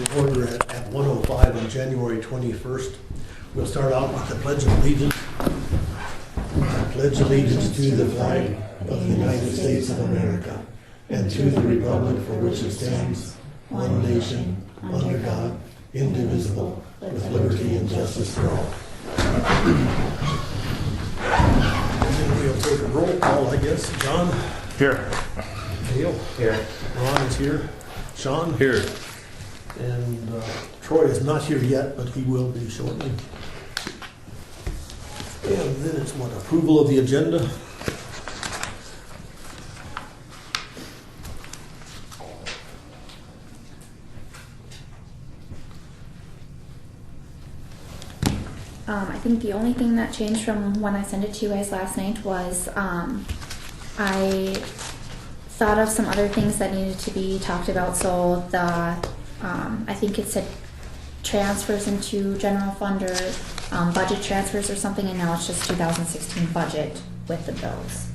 to order at 1:05 on January 21st. We'll start out with the Pledge of Allegiance. I pledge allegiance to the flag of the United States of America and to the republic for which it stands, one nation, under God, indivisible, with liberty and justice for all. And then we'll take a roll call, I guess. John? Here. Dale? Here. Ron is here. Sean? Here. And Troy is not here yet, but he will be shortly. And then it's what, approval of the agenda? I think the only thing that changed from when I sent it to you guys last night was I thought of some other things that needed to be talked about. So the I think it said transfers into general fund or budget transfers or something, and now it's just 2016 budget with the bills.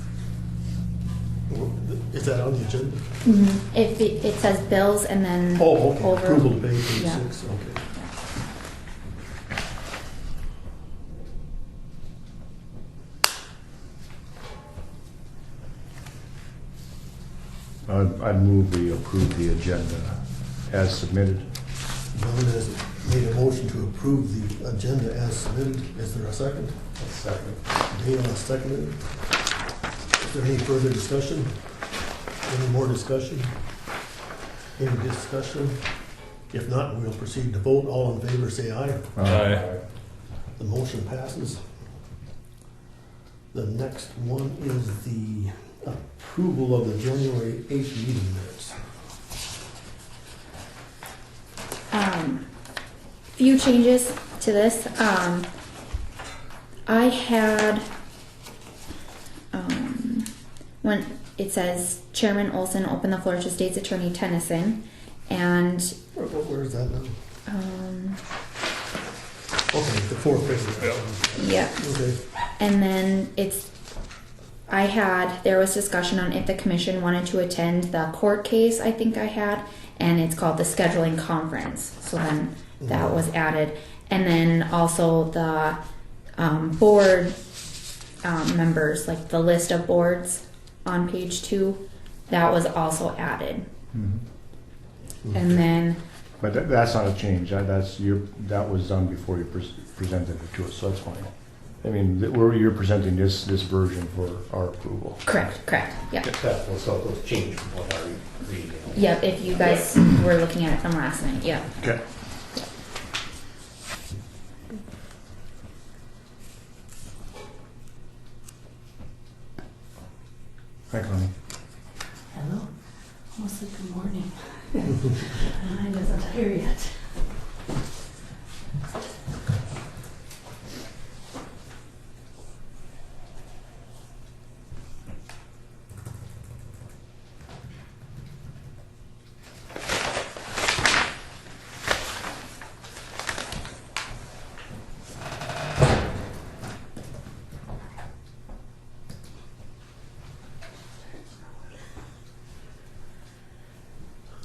Is that on the agenda? Mm-hmm. If it says bills and then okay. over. Approval to pay page Yeah. 6. Okay. I'd move we approve the agenda as submitted. John has made a motion to approve the agenda as submitted. Is there a second? A second. Dale has seconded. Is there any further discussion? Any more discussion? Any discussion? If not, we'll proceed to vote. All in favor say aye. Aye. The motion passes. The next one is the approval of the January 8th meeting minutes. Few changes to this. I had when it says Chairman Olson opened the floor to State's Attorney Tennyson, and Where's that now? Okay, the fourth page. yeah, Okay. and then there was discussion on if the commission wanted to attend the court case I think I had, and it's called the scheduling conference. So then that was added. And then also the board members, like the list of boards on page 2, that was also added. Mm-hmm. And then But that's not a change. That was done before you presented it to us, so that's fine. I mean, you're presenting this version for our approval. correct, yeah. That was all those changed from what I read. Yep, if you guys were looking at it from last night, yeah. Okay. Hi, Connie. Hello. Almost like good morning. Mine isn't here yet.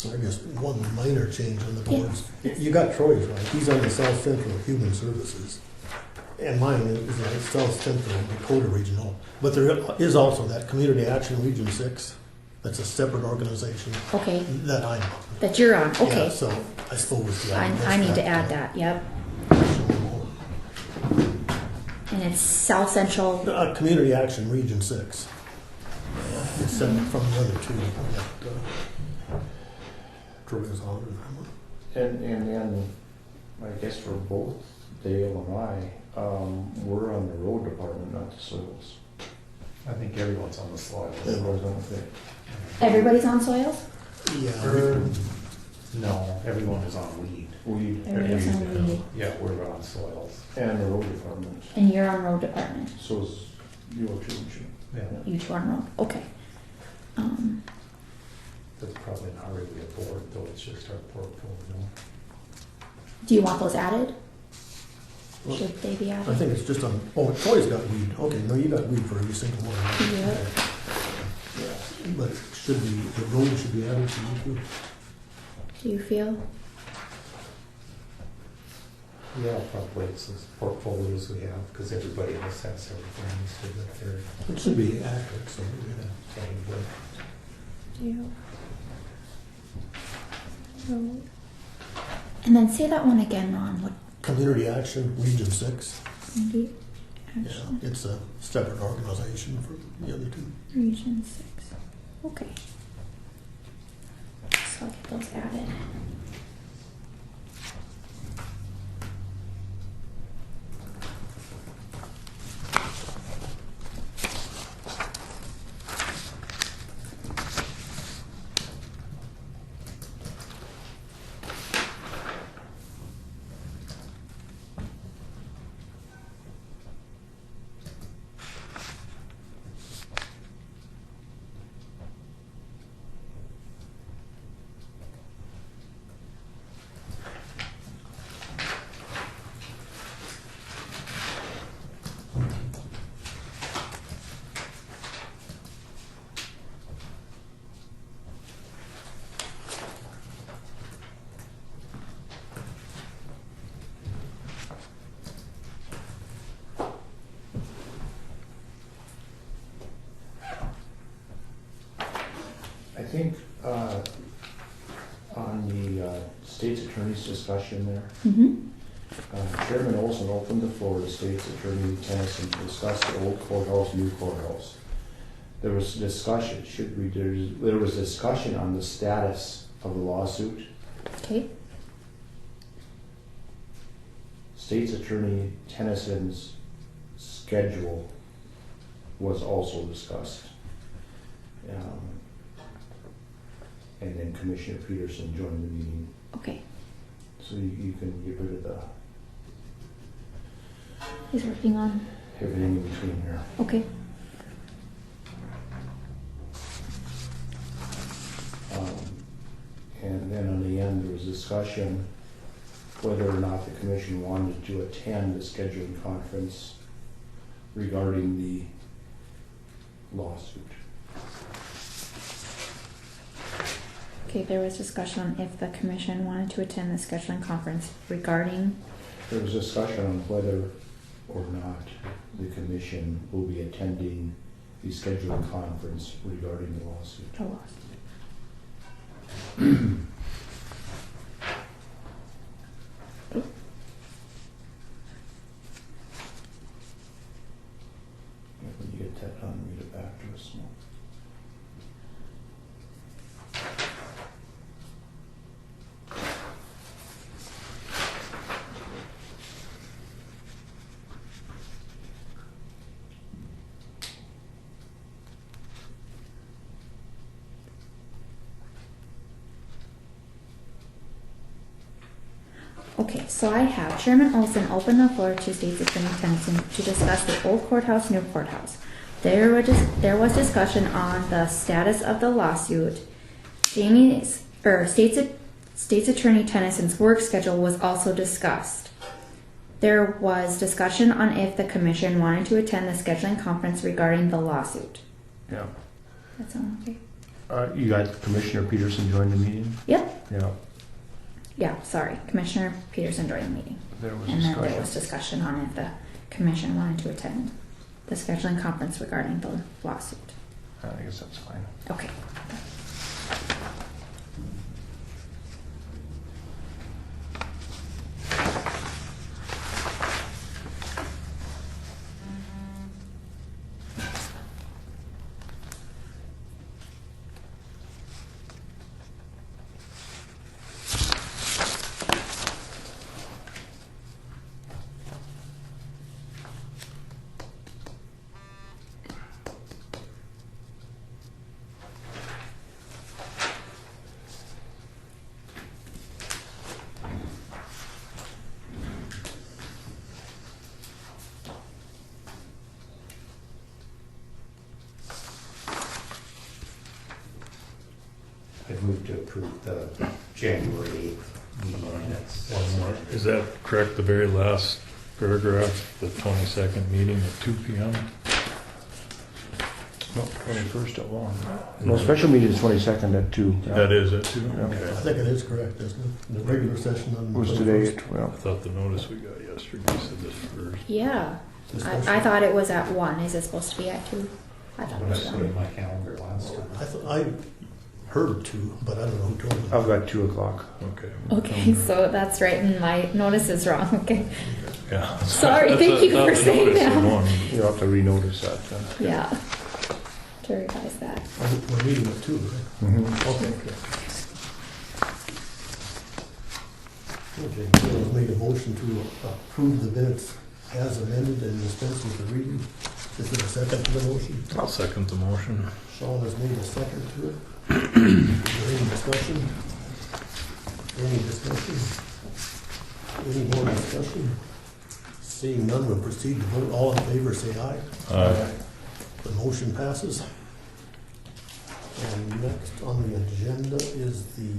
I guess one minor change on the boards. You got Troy's right. He's on the South Central Human Services. And mine is the South Central Dakota Regional. But there is also that Community Action Region 6. That's a separate organization Okay, that I'm on. that you're on, Yeah, okay. so I suppose. Yeah, I need to add that, yep. And it's South Central, Community Action Region 6. It's separate from the other two that Troy is on. And then, I guess for both Dale and I, we're on the road department, not the soils. I think everyone's on the slide. Everybody's on the everybody's on soils? Yeah. No, everyone is on weed. weed Everybody's on weed. Yeah, we're on soils. and the road department. And you're on road department? So is you or Jim? Yeah, You two on road, okay. that's probably not really a board, though, it's just our portfolio. Do you want those added? Well, Should they be I added? think it's just on, oh, Troy's got weed. Okay, no, you got weed for every single one. Yeah. Yeah, but it should be, the road should be added to you too. Do you feel? Yeah, probably it's those portfolios we have, because everybody else has everything listed up there. It should be accurate, so, yeah. Probably. And then say that one again, Ron. What Community Action, Region 6. community Yeah, action? it's a separate organization from the other two. Region 6. Okay. So I'll get those added. I think on the state's attorney's discussion there, Mm-hmm. Chairman Olson opened the floor to state's attorney Tennyson to discuss the old courthouse, new courthouse. There was discussion, there was discussion on the status of the lawsuit. Okay. State's attorney Tennyson's schedule was also discussed. And then Commissioner Peterson joined the meeting. Okay. So you can get rid of the He's working on. everything in between here. Okay. And then on the end, there was discussion whether or not the commission wanted to attend the scheduling conference regarding the lawsuit. Okay, there was discussion on if the commission wanted to attend the scheduling conference regarding. There was discussion on whether or not the commission will be attending the scheduling conference regarding the lawsuit. The lawsuit. When you get that done, read it back to us. Okay, so I have Chairman Olson open the floor to State's Attorney Tennyson to discuss the old courthouse, new courthouse. There was discussion on the status of the lawsuit. State's Attorney Tennyson's work schedule was also discussed. There was discussion on if the commission wanted to attend the scheduling conference regarding the lawsuit. Yeah. That sound okay? You got Commissioner Peterson joined the meeting? Yep. Yeah. Yeah, sorry. Commissioner Peterson joined the meeting. There was And then discussion. there was discussion on if the commission wanted to attend the scheduling conference regarding the lawsuit. I guess that's fine. Okay. I'd move to approve the January 8th meeting minutes. One more. Is that correct, the very last paragraph, the 22nd meeting at 2 p.m.? No, 21st at 1. No, special meeting is 22nd at 2. That is it too? Yeah. I Okay. think it is correct, isn't it? The regular session on. Was today at 21st. 12. I thought the notice we got yesterday said this first. Yeah. The I special- thought it was at 1. Is it supposed to be at 2? I thought it When I was put 1. in my calendar last time. I heard 2, but I don't know who told me. I've got 2 o'clock. Okay. Okay, so that's right, and my notice is wrong. Okay. Yeah. Sorry, That's thank you thought for the saying notice that. was 1. You'll have to renotice that then. Yeah. To revise that. We're meeting at 2, right? Okay. Okay, Bill's made a motion to approve the minutes as amended and dispense with the reading. Is there a second to the motion? I'll second the motion. Sean has made a second to it. Is there any discussion? Any discussion? Any more discussion? Seeing none, we'll proceed to vote. All in favor, say aye. Aye. The motion passes. And next on the agenda is the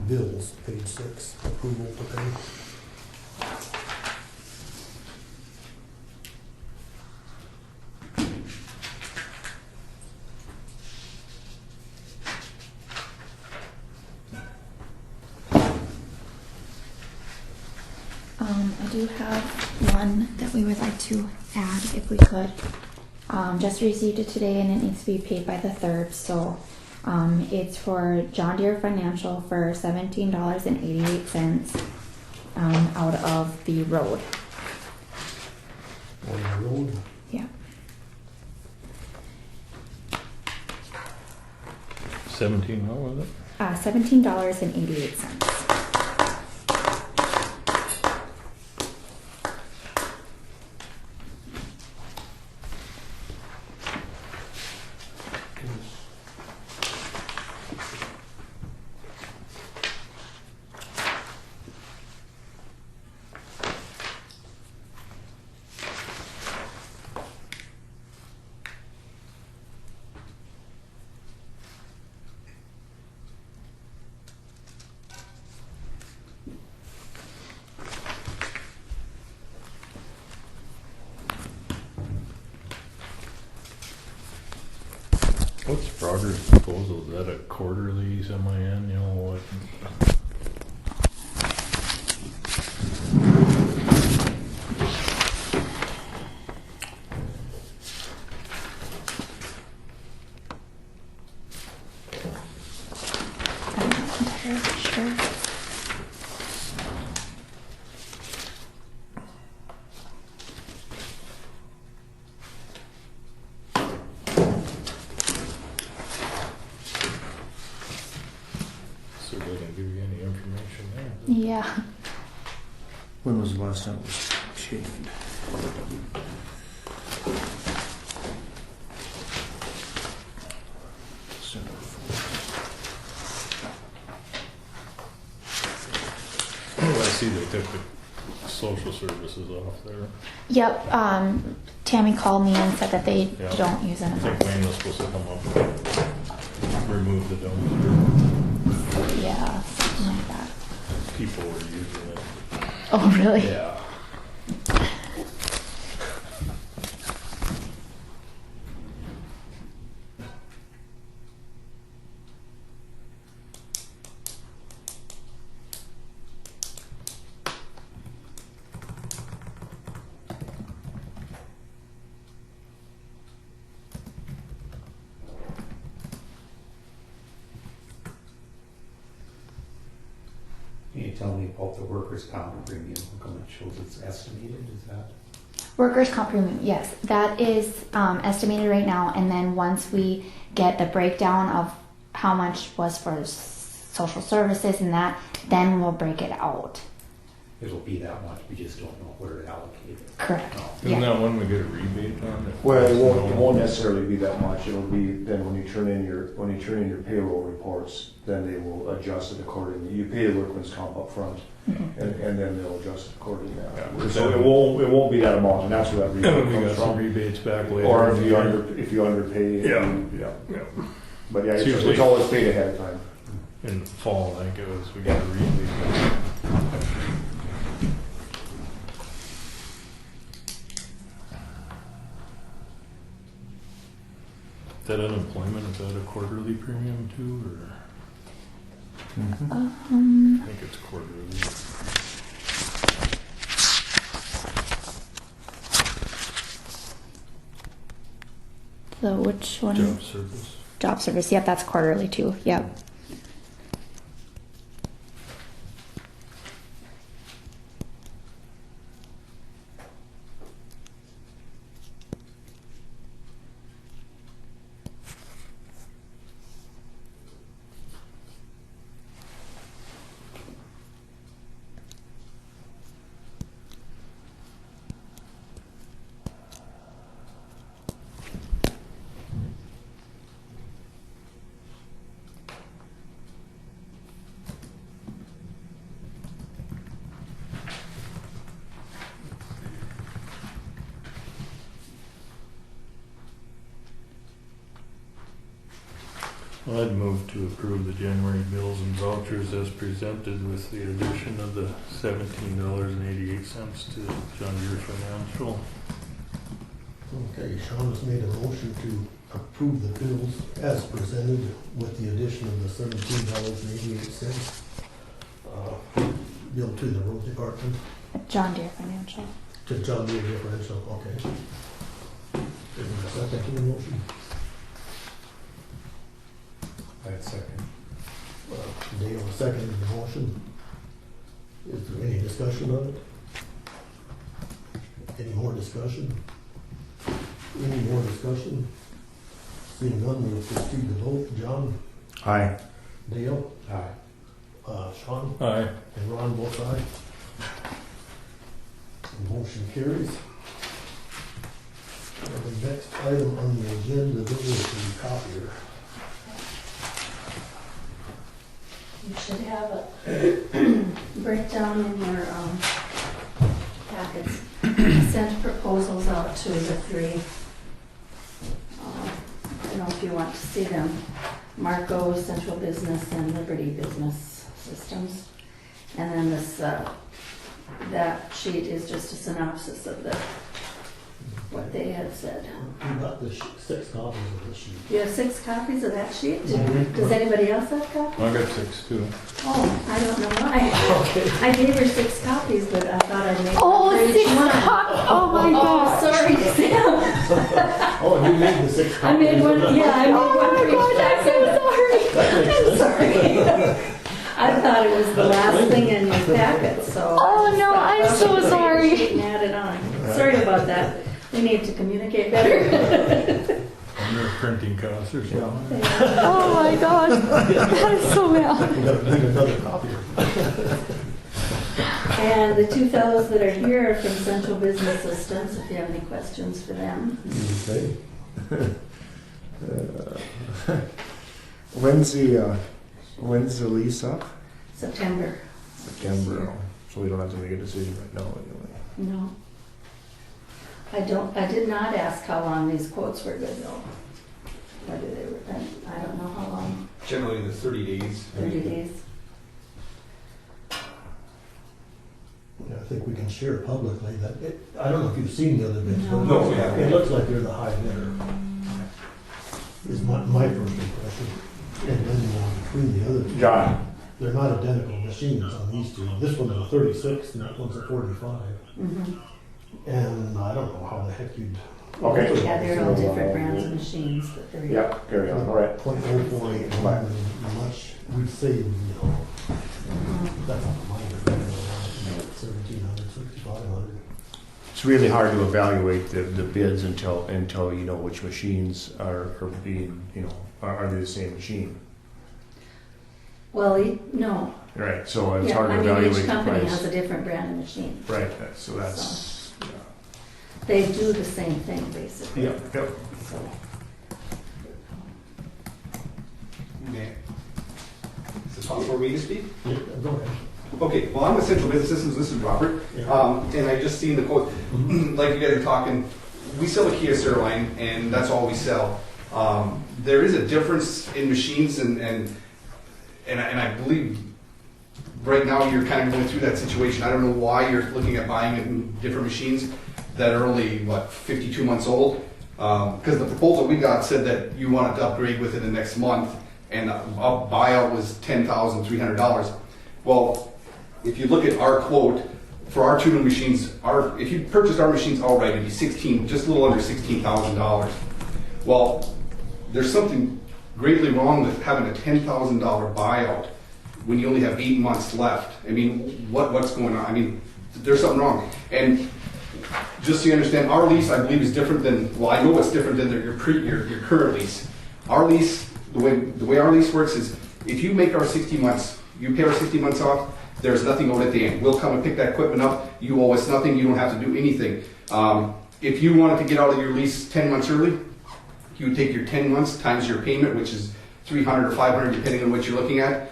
bills, page 6, approval to pay. I do have one that we would like to add if we could. Just received it today and it needs to be paid by the 3rd, so it's for John Deere Financial for $17.88 out of the road. On the road, Yeah. 17, what was it? $17.88. What's progress proposal? Is that a quarterly, semi-annual? What? I'm not entirely sure. So they didn't give you any information there? Yeah. When was the last time it was changed? Oh, I see they took the social services off there. Yep. Tammy called me and said that they Yeah. don't use it I think anymore. Wayne was supposed to come up and remove the dumpster. Yeah, something like that. People were using it. Oh, really? Yeah. Can you tell me about the workers' comp premium? How come it shows it's estimated? Is that? Workers' comp premium, yes, that is estimated right now, and then once we get the breakdown of how much was for social services and that, then we'll break it out. It'll be that much, we just don't know where to allocate it. Correct. No. Isn't Yeah. that when we get a rebate on it? Well, it won't necessarily be that much. It'll be then when you turn in your payroll reports, then they will adjust it accordingly. You pay the workman's comp up front, Mhm. and then they'll adjust it accordingly. Yeah. So it won't be that amount, and that's where that We rebate got comes some from. rebates back later. Or in the year. if you underpay. Yeah. Yeah. Yeah. But yeah, It's it's usually- always paid ahead of time. In the fall, I think it was, we got a rebate. that unemployment, is that a quarterly premium too, or? I think it's quarterly. So which one? Job service. Job service. Yep, that's quarterly too. Yep. Well, I'd move to approve the January bills and vouchers as presented with the addition of the $17.88 to John Deere Financial. Okay, Sean has made a motion to approve the bills as presented with the addition of the $17.88 bill to the road department, John Deere Financial. to John Deere differential, okay. Is there a second to the motion? I'd second. Dale seconded the motion. Is there any discussion on it? Any more discussion? Any more discussion? Seeing none, we'll proceed to vote. John? Aye. Dale? Aye. Sean? Aye. And Ron, both aye. Motion carries. And the next item on the agenda is the copier. You should have a breakdown in your packets. Sent proposals out to the three. I don't know if you want to see them. Marco, Central Business, and Liberty Business Systems. And then this, that sheet is just a synopsis of what they had said. We got the 6 copies of the sheet. You have 6 copies of that sheet? Mhm. Does anybody else have copies? I got 6 too. Oh, I don't know why. I gave her 6 copies, but I thought I'd make Oh, one for each 6 one. copies. Oh my Oh, gosh. sorry, Sam. Oh, and you made the 6 copies? I made one, yeah, I made Oh one my for each gosh, I'm so packet. sorry. I'm sorry. I thought it was the last thing in your packet, so. Oh, no, I'm so sorry. And add it on. Sorry about that. We need to communicate better. Under printing costs or something. Oh my gosh. That is so bad. We got to need another copier. And the 2 fellows that are here are from Central Business Systems, if you have any questions for them. Okay. When's the lease up? September. September. So we don't have to make a decision right now anyway. No. I did not ask how long these quotes were good though. Whether they were, I don't know how long, Generally, the 30 days. 30 days. Yeah, I think we can share publicly that, I don't know if you've seen the other bids, but No, we haven't. it looks like they're the high bidder, is my first impression. And then between the other two, John. they're not identical machines on these two. This one's a 36 and that one's a 45. Mm-hmm. And I don't know how the heck you'd. Okay. Yeah, they're all different brands of machines that they're. Yeah, carry on, all right. 0.048 much, we'd say, that's not minor, 1,700, 6,500. It's really hard to evaluate the bids until you know which machines are being, are they the same machine? Well, no. Right, so it's Yeah, hard to I mean, evaluate each the company has price. a different brand of machine. Right, so that's, They do the same thing basically. yeah, yep. So, Is it possible for me to speak? Yeah, go ahead. Okay, well, I'm with Central Business Systems, this is Robert, and I just seen the quote, like you guys are talking, we sell a Kia Line, and that's all we sell. There is a difference in machines, and I believe right now you're kind of going through that situation. I don't know why you're looking at buying different machines that are only, 52 months old. Because the proposal we got said that you wanted to upgrade within the next month, and a buyout was $10,300. Well, if you look at our quote for our tuning machines, if you purchased our machines outright, it'd be just a little under $16,000. Well, there's something greatly wrong with having a $10,000 buyout when you only have 8 months left. I mean, what's going on? I mean, there's something wrong. And just so you understand, our lease, I believe, is different than, well, I know it's different than your current lease. Our lease, the way our lease works is, if you make our 60 months, you pay our 60 months off, there's nothing owed at the end. We'll come and pick that equipment up. You owe us nothing. You don't have to do anything. If you wanted to get out of your lease 10 months early, you would take your 10 months times your payment, which is $300 or $500, depending on what you're looking at,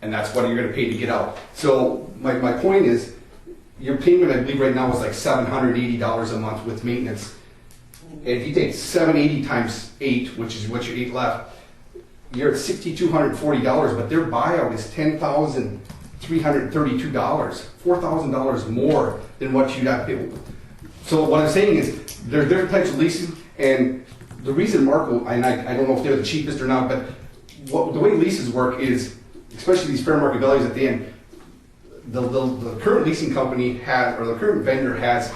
and that's what you're going to pay to get out. So my point is, your payment, I believe right now is like $780 a month with maintenance. And if you take $780 times 8, which is what your 8 left, you're at $6,240, but their buyout is $10,332, $4,000 more than what you'd have to pay. So what I'm saying is, there are different types of leasing, and the reason Marco, and I don't know if they're the cheapest or not, but the way leases work is, especially these fair market values at the end, the current leasing company or the current vendor has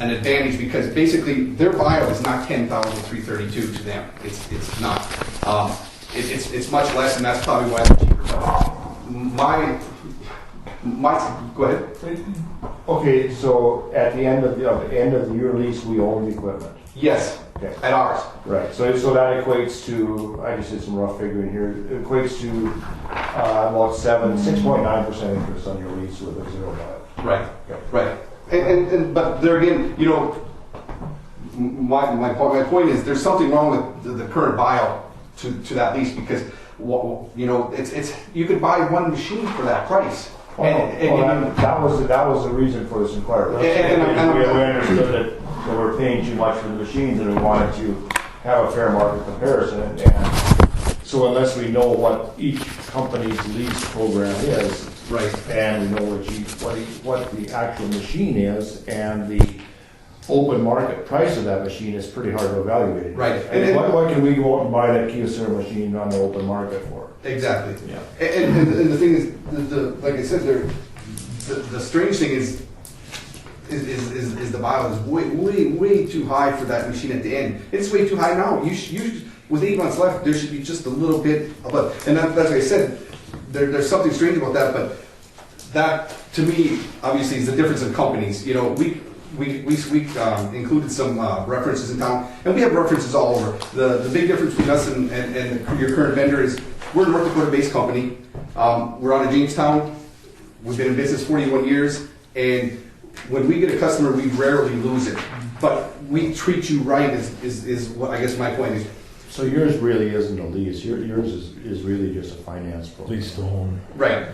an advantage, because basically their buyout is not $10,332 to them. It's not. It's much less, and that's probably why they're cheaper. Go ahead. Okay, so at the end of the year lease, we own the equipment. Yes. Okay. At ours. Right. So that equates to, I just did some rough figuring here. It equates to about 6.9% interest on your lease with a 0 buyout. Right. Okay. Right. And but there again, you know, my point is, there's something wrong with the current buyout to that lease, because you know, it's you could buy one machine for that price. That was the reason for this inquiry. We understood that we're paying too much for the machines, and we wanted to have a fair market comparison. And so unless we know what each company's lease program is, right, and we know what the actual machine is, and the open market price of that machine is pretty hard to evaluate. Right. And what can we go out and buy that Kyocera machine on the open market for? Exactly. Yeah. And the thing is, like I said, the strange thing is the buyout is way too high for that machine at the end. It's way too high now. You with 8 months left, there should be just a little bit above. And that's like I said, there's something strange about that. But that, to me, obviously, is the difference in companies. You know, we included some references in town, and we have references all over. The big difference between us and your current vendor is, we're a North Dakota-based company. We're out of Jamestown. We've been in business 41 years, and when we get a customer, we rarely lose it. But we treat you right is what I guess my point is. So yours really isn't a lease. Yours is really just a finance program. Lease to own. Right.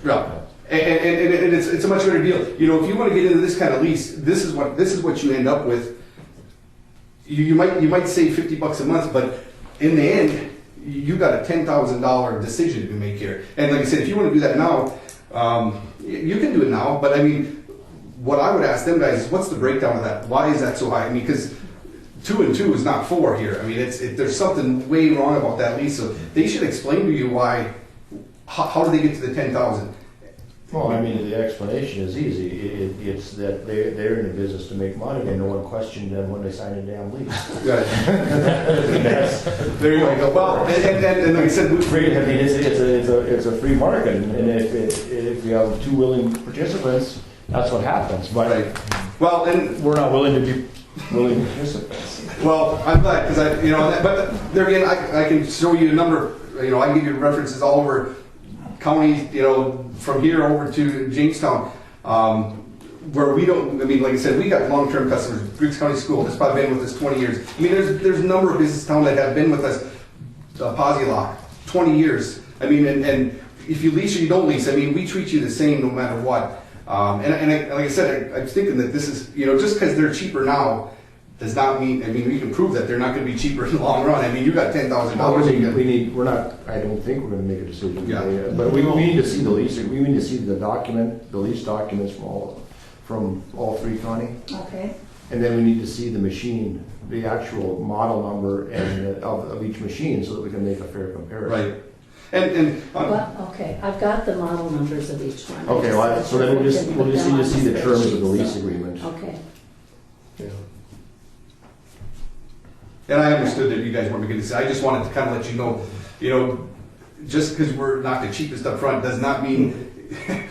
Yeah. And it's a much better deal. You know, if you want to get into this kind of lease, this is what you end up with. You might save $50 a month, but in the end, you got a $10,000 decision to make here. And like I said, if you want to do that now, you can do it now. But I mean, what I would ask them guys is, what's the breakdown of that? Why is that so high? I mean, because 2 and 2 is not 4 here. I mean, there's something way wrong about that lease. So they should explain to you why. How do they get to the 10,000? Well, I mean, the explanation is easy. It's that they're in the business to make money, and no one questioned them when they signed a damn lease. Good. There you go. Well, and like I said, Free. I mean, it's a free market, and if you have 2 willing participants, that's what happens. But right. Well, and we're not willing to be willing participants. Well, I'm glad, because but there again, I can show you a number. You know, I can give you references all over counties. You know, from here over to Jamestown, where we don't. I mean, like I said, we got long-term customers. Griggs County School has probably been with us 20 years. I mean, there's a number of business towns that have been with us. Posilock, 20 years. I mean, and if you lease or you don't lease, I mean, we treat you the same no matter what. Like I said, I'm thinking that this is, you know, just because they're cheaper now does not mean, I mean, we can prove that they're not going to be cheaper in the long run. I mean, you got $10,000. We're not, I don't think we're going to make a decision today. Yeah. But we need to see the lease, we need to see the lease documents from all 3 county. Okay. And then we need to see the machine, the actual model number and of each machine so that we can make a fair comparison. Right. And Well, okay, I've got the model numbers of each one. Okay, well, so then we'll just need to see the terms of the lease agreement. Okay. Yeah. And I understood that you guys weren't going to say, I just wanted to kind of let you know, just because we're not the cheapest up front does not mean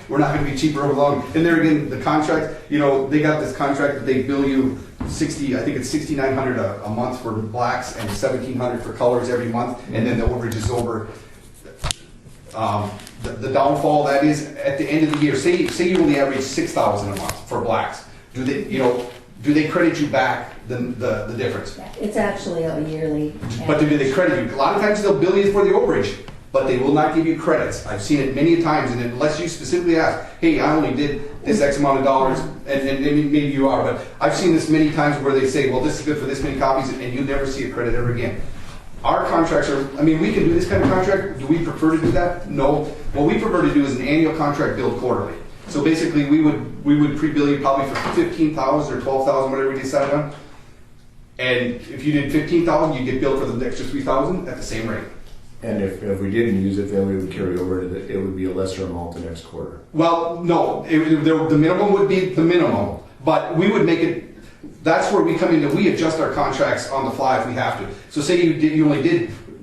we're not going to be cheaper over long. And there again, the contract, they got this contract that they bill you I think it's $6,900 a month for blacks and $1,700 for colors every month, and then the overage is over. The downfall that is at the end of the year, say you only average $6,000 a month for blacks. Do they credit you back the difference? It's actually a yearly. But do they credit you? A lot of times they'll bill you for the overage, but they will not give you credits. I've seen it many times, and unless you specifically ask, hey, I only did this X amount of dollars, and maybe you are, but I've seen this many times where they say, well, this is good for this many copies, and you never see a credit ever again. Our contracts are, we can do this kind of contract. Do we prefer to do that? No. What we prefer to do is an annual contract billed quarterly. So basically, we would pre-bill you probably for $15,000 or $12,000, whatever we decide on. And if you did $15,000, you get billed for the extra $3,000 at the same rate. And if we didn't use it, then we would carry over it would be a lesser amount the next quarter. Well, no, the minimum would be the minimum, but we would make it. That's where we come into. We adjust our contracts on the fly if we have to. So say we did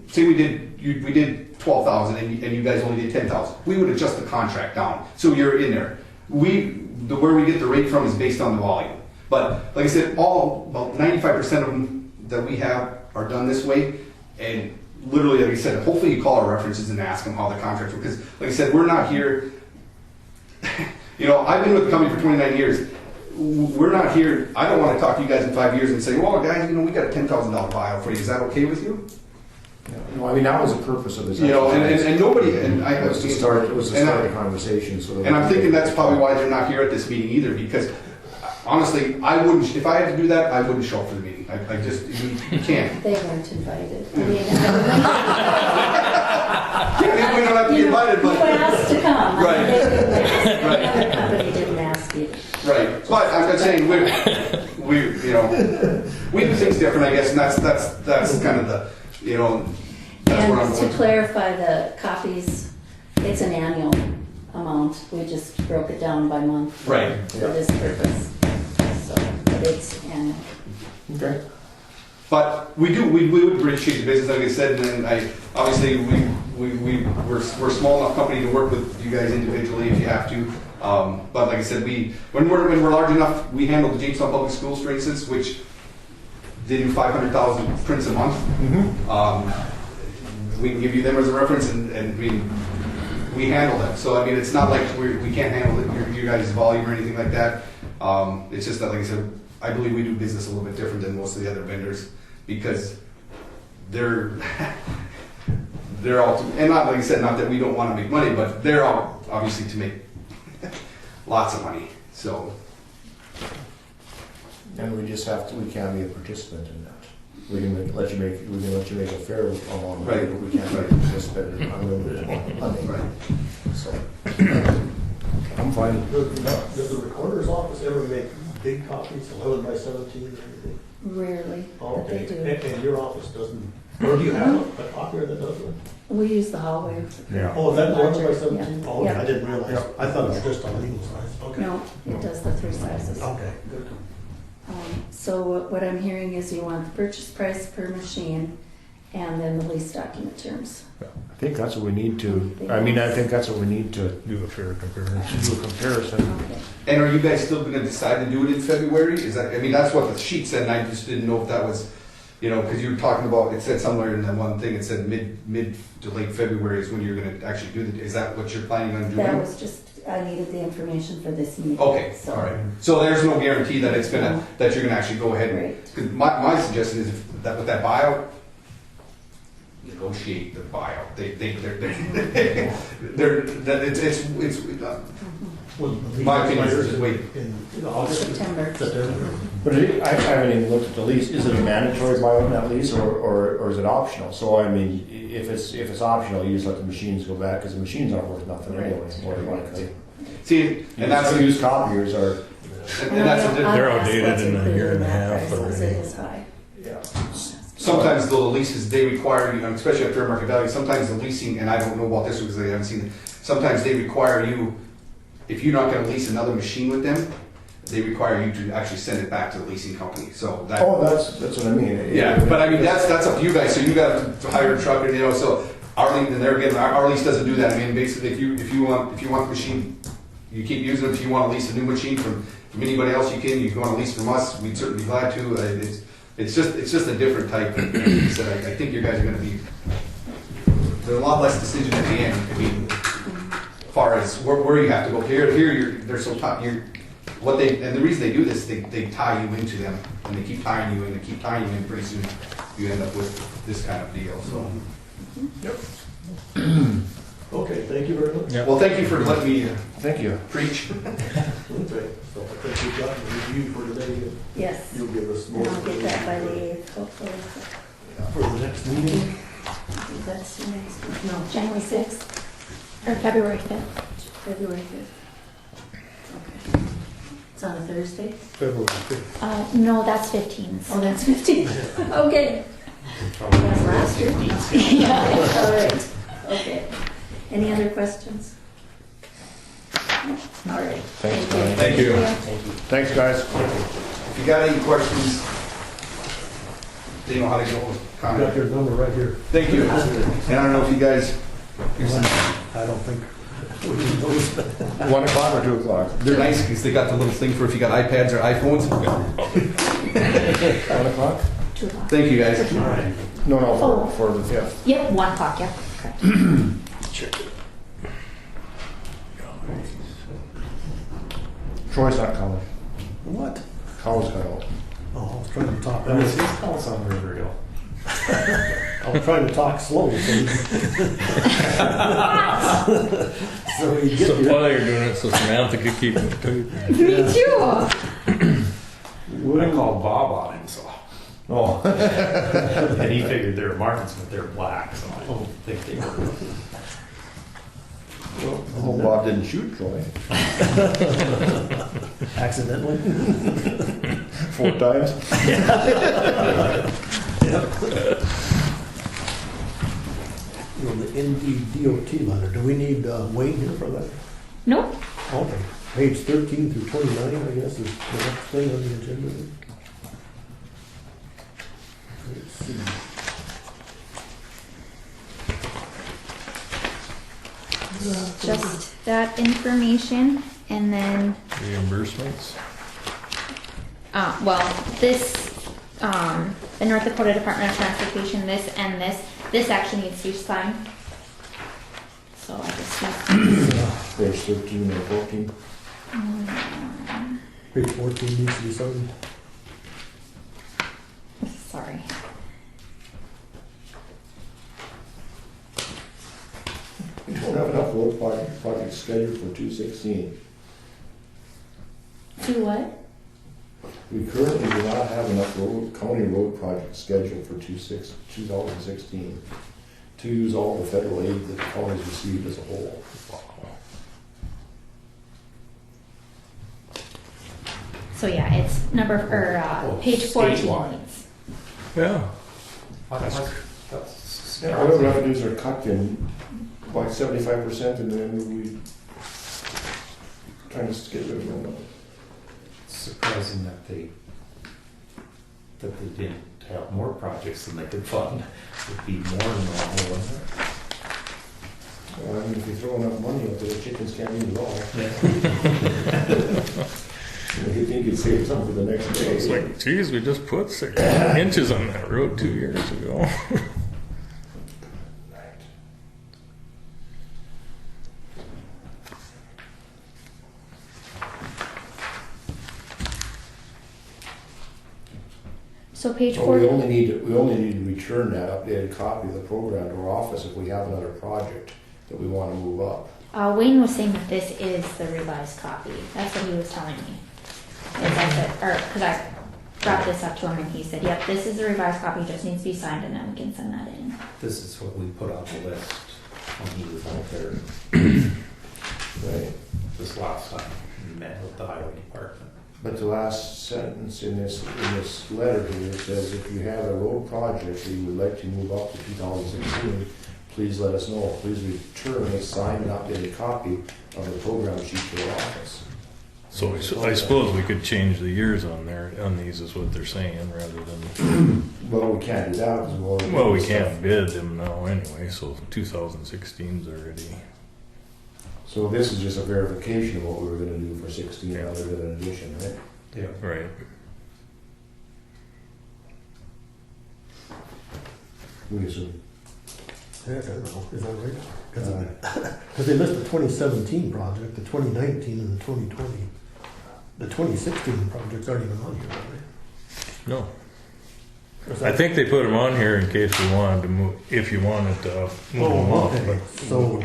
$12,000 and you guys only did $10,000. We would adjust the contract down, so you're in there. Where we get the rate from is based on the volume. But like I said, about 95% of them that we have are done this way, and literally, like I said, hopefully you call our references and ask them how the contracts work. Because, like I said, we're not here. I've been with the company for 29 years. We're not here. I don't want to talk to you guys in 5 years and say, well, guys, we got a $10,000 buyout for you. Is that okay with you? No, that was the purpose of this. And nobody, and I it was to start a conversation. And I'm thinking that's probably why they're not here at this meeting either, because honestly, I wouldn't, if I had to do that, I wouldn't show up for the meeting. I just, you can't. They weren't invited. We don't have to be invited, but. You asked to come. Right. The company didn't ask you. Right, but I'm just saying we do things different, I guess, and that's kind of the, that's where I'm And going. to clarify the copies, it's an annual amount. We just broke it down by month. Right. For this purpose. So, but it's annual. Okay. But we would appreciate the business, like I said, and then obviously we're a small enough company to work with you guys individually if you have to. But like I said, when we're large enough, we handle the Jamestown Public Schools, for instance, which they do 500,000 prints a month. Mm-hmm. We can give you them as a reference, and we handle them. So it's not like we can't handle your guys' volume or anything like that. It's just that, like I said, I believe we do business a little bit different than most of the other vendors because they're all, and not like I said, not that we don't want to make money, but they're all obviously to make lots of money. So, and we can't be a participant in that. We can let you make a fair amount, right? But we can't be a participant in unlimited amount of money. Right. So, I'm fine. Does the recorder's office ever make big copies, 11 by 17 or anything? Rarely, but they do. And your office doesn't, or do you have a copier that does it? We use the hallway. Yeah. Oh, is that 11 by Yeah. 17? Oh, okay, Yeah. I didn't realize. I thought it was just on legal size. Okay. No, it does the 3 sizes. Okay, good. So what I'm hearing is you want the purchase price per machine and then the lease document terms. I think that's what we need to. I think that's what we need to Do a fair comparison. do a comparison. Okay. And are you guys still going to decide to do it in February? Is that? That's what the sheet said, and I just didn't know if that was, because you were talking about. It said somewhere in that one thing. It said mid to late February is when you're going to actually do it. Is that what you're planning on doing? That was just, I needed the information for this meeting. Okay, So- all right. So there's no guarantee that that you're gonna actually go ahead and, Right. because my suggestion is that with that buyout, negotiate the buyout. My opinion is just wait. In August? September. But I haven't even looked at the lease. Is it a mandatory buyout on that lease, or is it optional? So if it's optional, you just let the machines go back because the machines aren't worth nothing anyway. More than likely. See, and that's Some used copiers are And that's a different. They're outdated in a year and a half It already. is high. Yeah. Sometimes the leases, they require you, especially at fair market value, sometimes the leasing, and I don't know about this because I haven't seen it, sometimes they require you, if you're not gonna lease another machine with them, they require you to actually send it back to the leasing company, so that. Oh, that's what I mean. Yeah, but I mean, that's up to you guys, so you got to hire a trucker, you know, so our lease, and there again, our lease doesn't do that, I mean, basically, if you want the machine, you keep using it, if you wanna lease a new machine from anybody else you can, you wanna lease from us, we'd certainly be glad to, it's just a different type of lease that I think you guys are gonna be, there's a lot less decision at the end, I mean, as far as where you have to go, they're so tough, and the reason they do this, they tie you into them, and they keep tying you in, and pretty soon you end up with this kind of deal, so. Okay, thank you very much. Yep. Well, thank you for letting me Thank you. preach. Okay, so I think we've got the review for today. Yes, You'll give us more. and I'll get that by the 8th, hopefully. For the next meeting. That's the next one. No, January 6th, or February 5th. February 5th. Okay. It's on a Thursday? February 5th. No, that's 15. Oh, that's 15. Okay. That's last year. Yeah. All right, okay. Any other questions? All right. Thanks, Thank Brian. Thank you. Thanks, guys. If you got any questions, they know how to go I got contact. your number right here. Thank you. And I don't know if you guys, I don't think we need those. 1 o'clock or 2 o'clock? they're nice because they got the little thing for if you got iPads or iPhones. 1 o'clock? 2 o'clock. Thank you, guys. No, Oh. for the 5th. Yep, 1 o'clock, yep. Correct. Troy's not coming. What? College got out. Oh, I was trying to talk. That was his house on Riverhill. I was trying to talk slow so you so you get So here. while you're doing it, so Samantha could keep it tight. Me too. I called Bob on him, so. Oh. And he figured they were markings, but they're black, so I don't think they were. I hope Bob didn't shoot Troy. Accidentally. 4 times. On the NDDOT letter, do we need Wayne here for that? Nope. Okay. Page 13 through 29, I guess, is the next thing on the agenda. Let's see. Just that information, and then, Reimbursements. well, this, the North Dakota Department of Transportation, this actually needs to be signed. So I just need, Page 13 or 14. Page 14 needs to be signed. sorry. We don't have enough road projects scheduled for 2/16. Do what? We currently do not have enough county road projects scheduled for 2016 to use all the federal aid that the counties received as a whole. So yeah, it's page 14 Statewide. needs. Yeah. That's Yeah, our revenues are cut in like 75%, and then we trying to get rid of them. surprising that they didn't have more projects than they could fund. It'd be more than normal, wouldn't it? Well, I mean, if you throw enough money up there, the chickens can't eat it all. You think you'd save something for the next day. It's like, geez, we just put 6 inches on that road 2 years ago. Right. So page Well, we 4, only need to return that updated copy of the program to our office if we have another project that we want to move up. Wayne was saying that this is the revised copy. That's what he was telling me. Because I brought this up to him and he said, yep, this is the revised copy, it just needs to be signed and then we can send that in. This is what we put on the list when he was out there Right. this last time. We met with the highway department. But the last sentence in this letter here says, if you have a road project that you would like to move up to 2016, please let us know. Please return a signed and updated copy of the program sheet to the office. So I suppose we could change the years on there, on these is what they're saying, rather than, Well, we can't do that because well, we can't bid them now anyway, so 2016's already. So this is just a verification of what we were gonna do for 16 other than an addition, right? Yeah. Right. We assume. Yeah, I don't know, is that right? Because they missed the 2017 project, the 2019 and the 2020. The 2016 projects aren't even on here, are they? No. Or is I that- think they put them on here in case we wanted to move, if you wanted to move them Oh, up, okay, but so,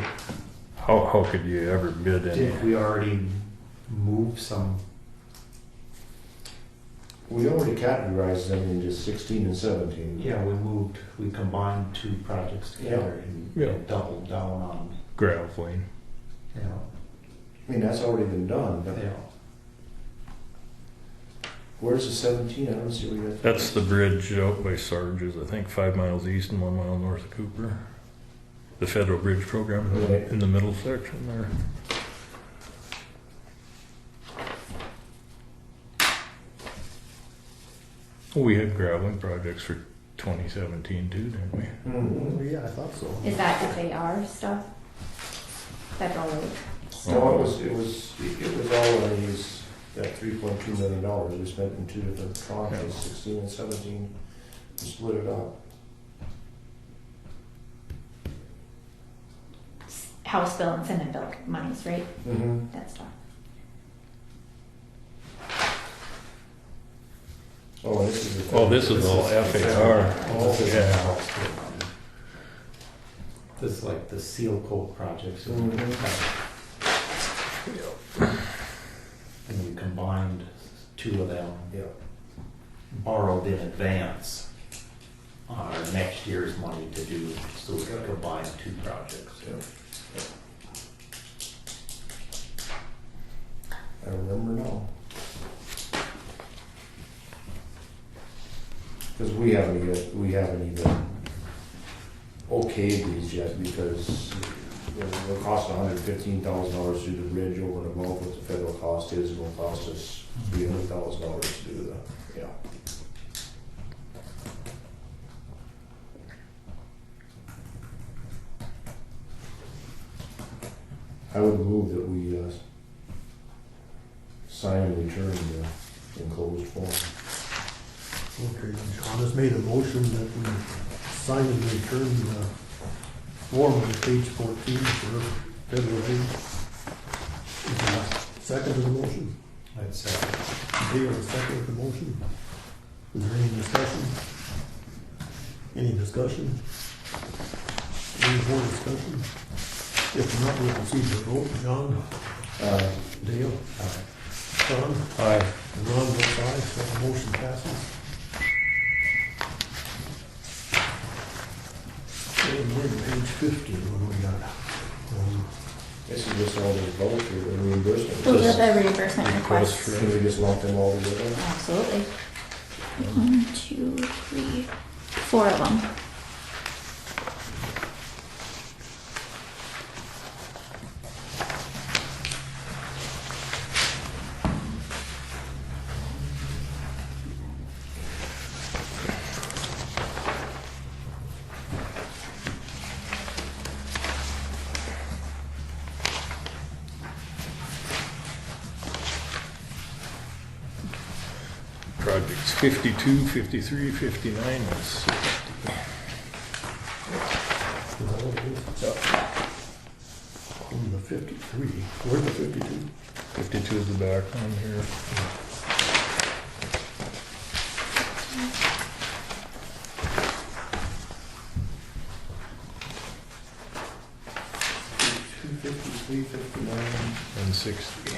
how could you ever bid any? Did we already move some? We already categorized them into 16 and 17. Yeah, we combined two projects together and Yeah. doubled down on, Gravel lane. you know, I mean, that's already been done, but where's the 17? I don't see where you That's the bridge out by Sarge's, I think 5 miles east and 1 mile north of Cooper. The federal bridge program Right. in the middle section there. We had graveling projects for 2017 too, didn't we? Mm-hmm. yeah, I thought so. Is that FAR stuff? Federal road? No, it was all on these, that $3.2 million we spent in two different tranches, 16 and 17, and split it up. House bill and Senate bill monies, right? Mm-hmm. That stuff. Oh, and this is the. Oh, this is all FAR. Oh, Yeah. this is like the seal coat projects. And we combined two of them, Yeah. borrowed in advance on our next year's money to do, so we could combine two projects. I remember now. Because we haven't even okayed these yet because it'll cost $115,000 to do the bridge over and above what the federal cost is. It'll cost us $300,000 to do the, yeah. I would move that we sign and return the enclosed form. Okay, John has made a motion that we sign and return the form on page 14 for federal aid. Is there a second to the motion? I'd say, Dale, a second to the motion. Is there any discussion? Any discussion? Any more discussion? If not, we'll proceed to vote. John? Dale? John? Aye. And Ron votes aye, so the motion passes. And we're on page 15, what do we got? This is just all the voucher and reimbursement. Those are the reimbursement Request requests. Can we just lump them all together? Absolutely. 1, 2, 3, 4 of them. Projects 52, 53, 59, and 60. Is that what it is? On the 53, where's the 52? 52 is the back one here. $253, $59. And 60.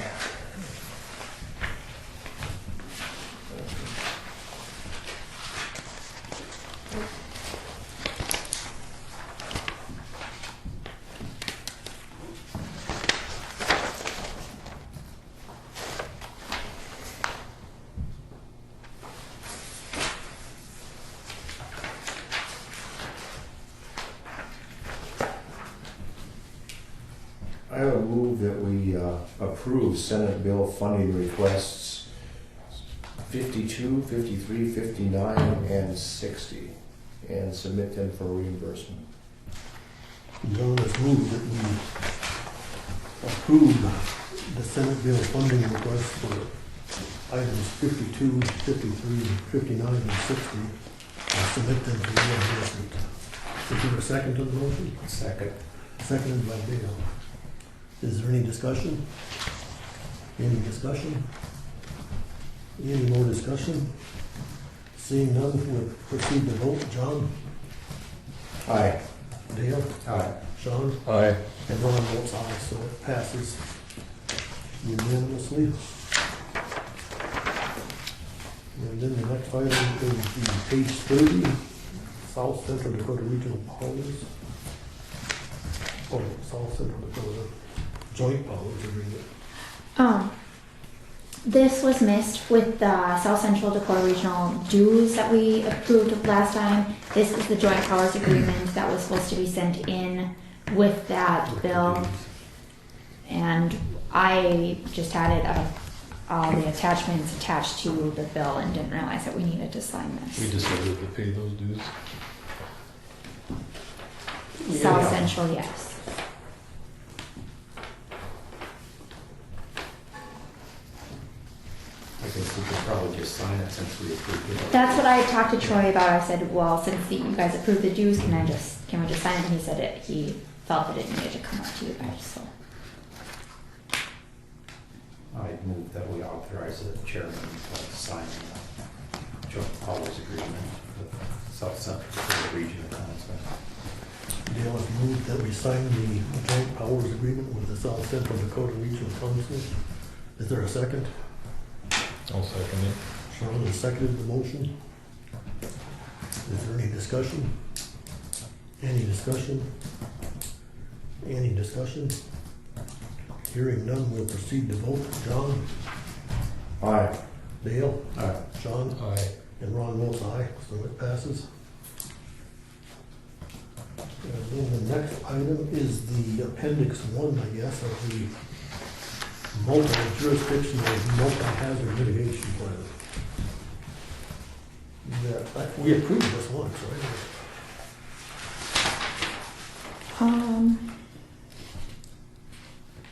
approve Senate bill funding requests 52, 53, 59, and 60, and submit them for reimbursement. John has moved that we approve the Senate bill funding request for items 52, 53, 59, and 60, and submit them for reimbursement. Is there a second to the motion? Second. Seconded by Dale. Is there any discussion? Any discussion? Any more discussion? Seeing none, we'll proceed to vote. John? Aye. Dale? Aye. Sean? Aye. And Ron votes aye, so it passes unanimously. And then the next item is the page 30, South Central Dakota Regional Powers. Oh, South Central Dakota Joint Powers Agreement. This was missed with the South Central Dakota Regional dues that we approved last time. This is the joint powers agreement that was supposed to be sent in with that bill. And I just had it all the attachments attached to the bill and didn't realize that we needed to sign We this. decided to pay those dues. South Central, yes. I think we could probably just sign it since we approved it. That's what I talked to Troy about. I said, well, since you guys approved the dues, can we just sign it? And he said he felt that it needed to come up to you guys, so. I move that we authorize the chairman to sign the joint powers agreement with South Central Dakota Regional Council. Dale has moved that we sign the joint powers agreement with the South Central Dakota Regional Council. Is there a second? I'll second it. Sean has seconded the motion. Is there any discussion? Any discussion? Any discussion? Hearing none, we'll proceed to vote. John? Aye. Dale? Aye. Sean? Aye. And Ron votes aye, so it passes. And then the next item is the appendix 1, I guess, of the multi-jurisdictional multi-hazard mitigation plan. We approved this once, right?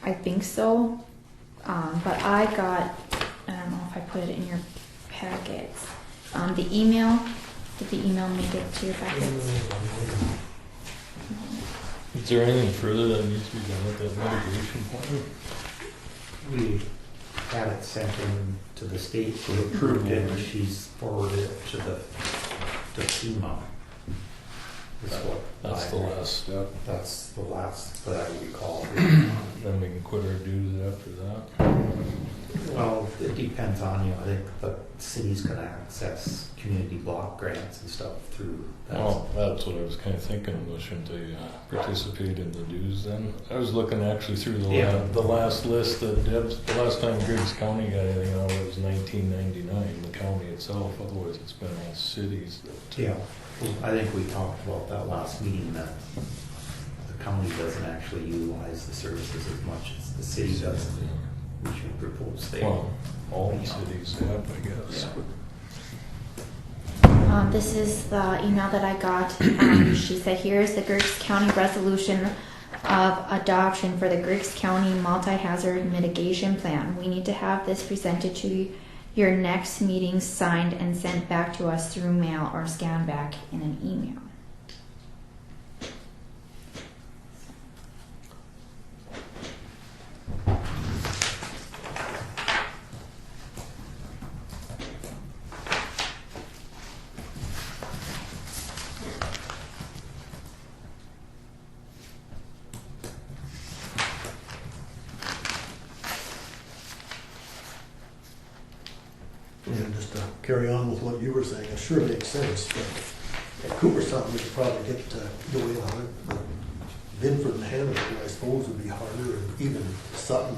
I think so. But I got, I don't know if I put it in your packets. The email, did the email make it to your packets? Is there anything further that needs to be done with that mitigation plan? We had it sent in to the state, we approved it, and she's forwarded it to FEMA. Is what That's the last step. That's the last that I recall. Then we can quit our dues after that. Well, it depends on you. I think the city's gonna access community block grants and stuff through that. Well, that's what I was kind of thinking. Well, shouldn't they participate in the dues then? I was looking actually through the last list that Deb's, the last time Griggs County got anything out of it was 1999, the county itself. Otherwise, it's been all cities. Yeah, I think we talked about that last meeting, that the county doesn't actually utilize the services as much as the city does. We should propose they. Well, all the cities have, I guess. This is the email that I got. She said, here's the Griggs County resolution of adoption for the Griggs County multi-hazard mitigation plan. We need to have this presented to your next meeting, signed and sent back to us through mail or scanned back in an email. And just to carry on with what you were saying, it sure makes sense, but at Cooperstown, we could probably get going on it. But Binford and Hannibal, I suppose, would be harder, and even Sutton.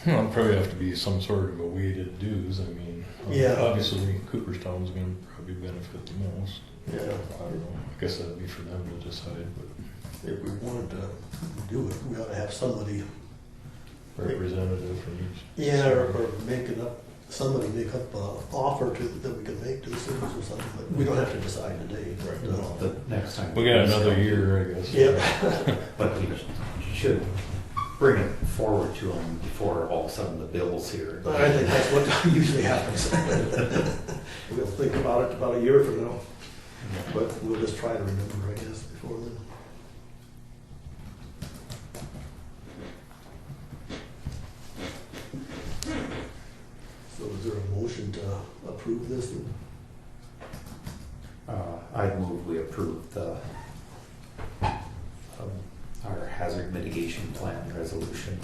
Well, it'd probably have to be some sort of a weighted dues. I mean, Yeah. obviously Cooperstown's going to probably benefit the most. Yeah. I don't know. I guess that'd be for them to decide. But If we wanted to do it, we ought to have somebody representative from each. Yeah, or making up, somebody make up an offer that we can make to the citizens or something, but we don't have to decide today. But, The next time. We got another year, I guess. yeah. But we should bring it forward to them before all of a sudden the bill's here. I think that's what usually happens. We'll think about it about a year from now, but we'll just try to remember, I guess, before then. So is there a motion to approve this? I'd move we approve the, our hazard mitigation plan resolution.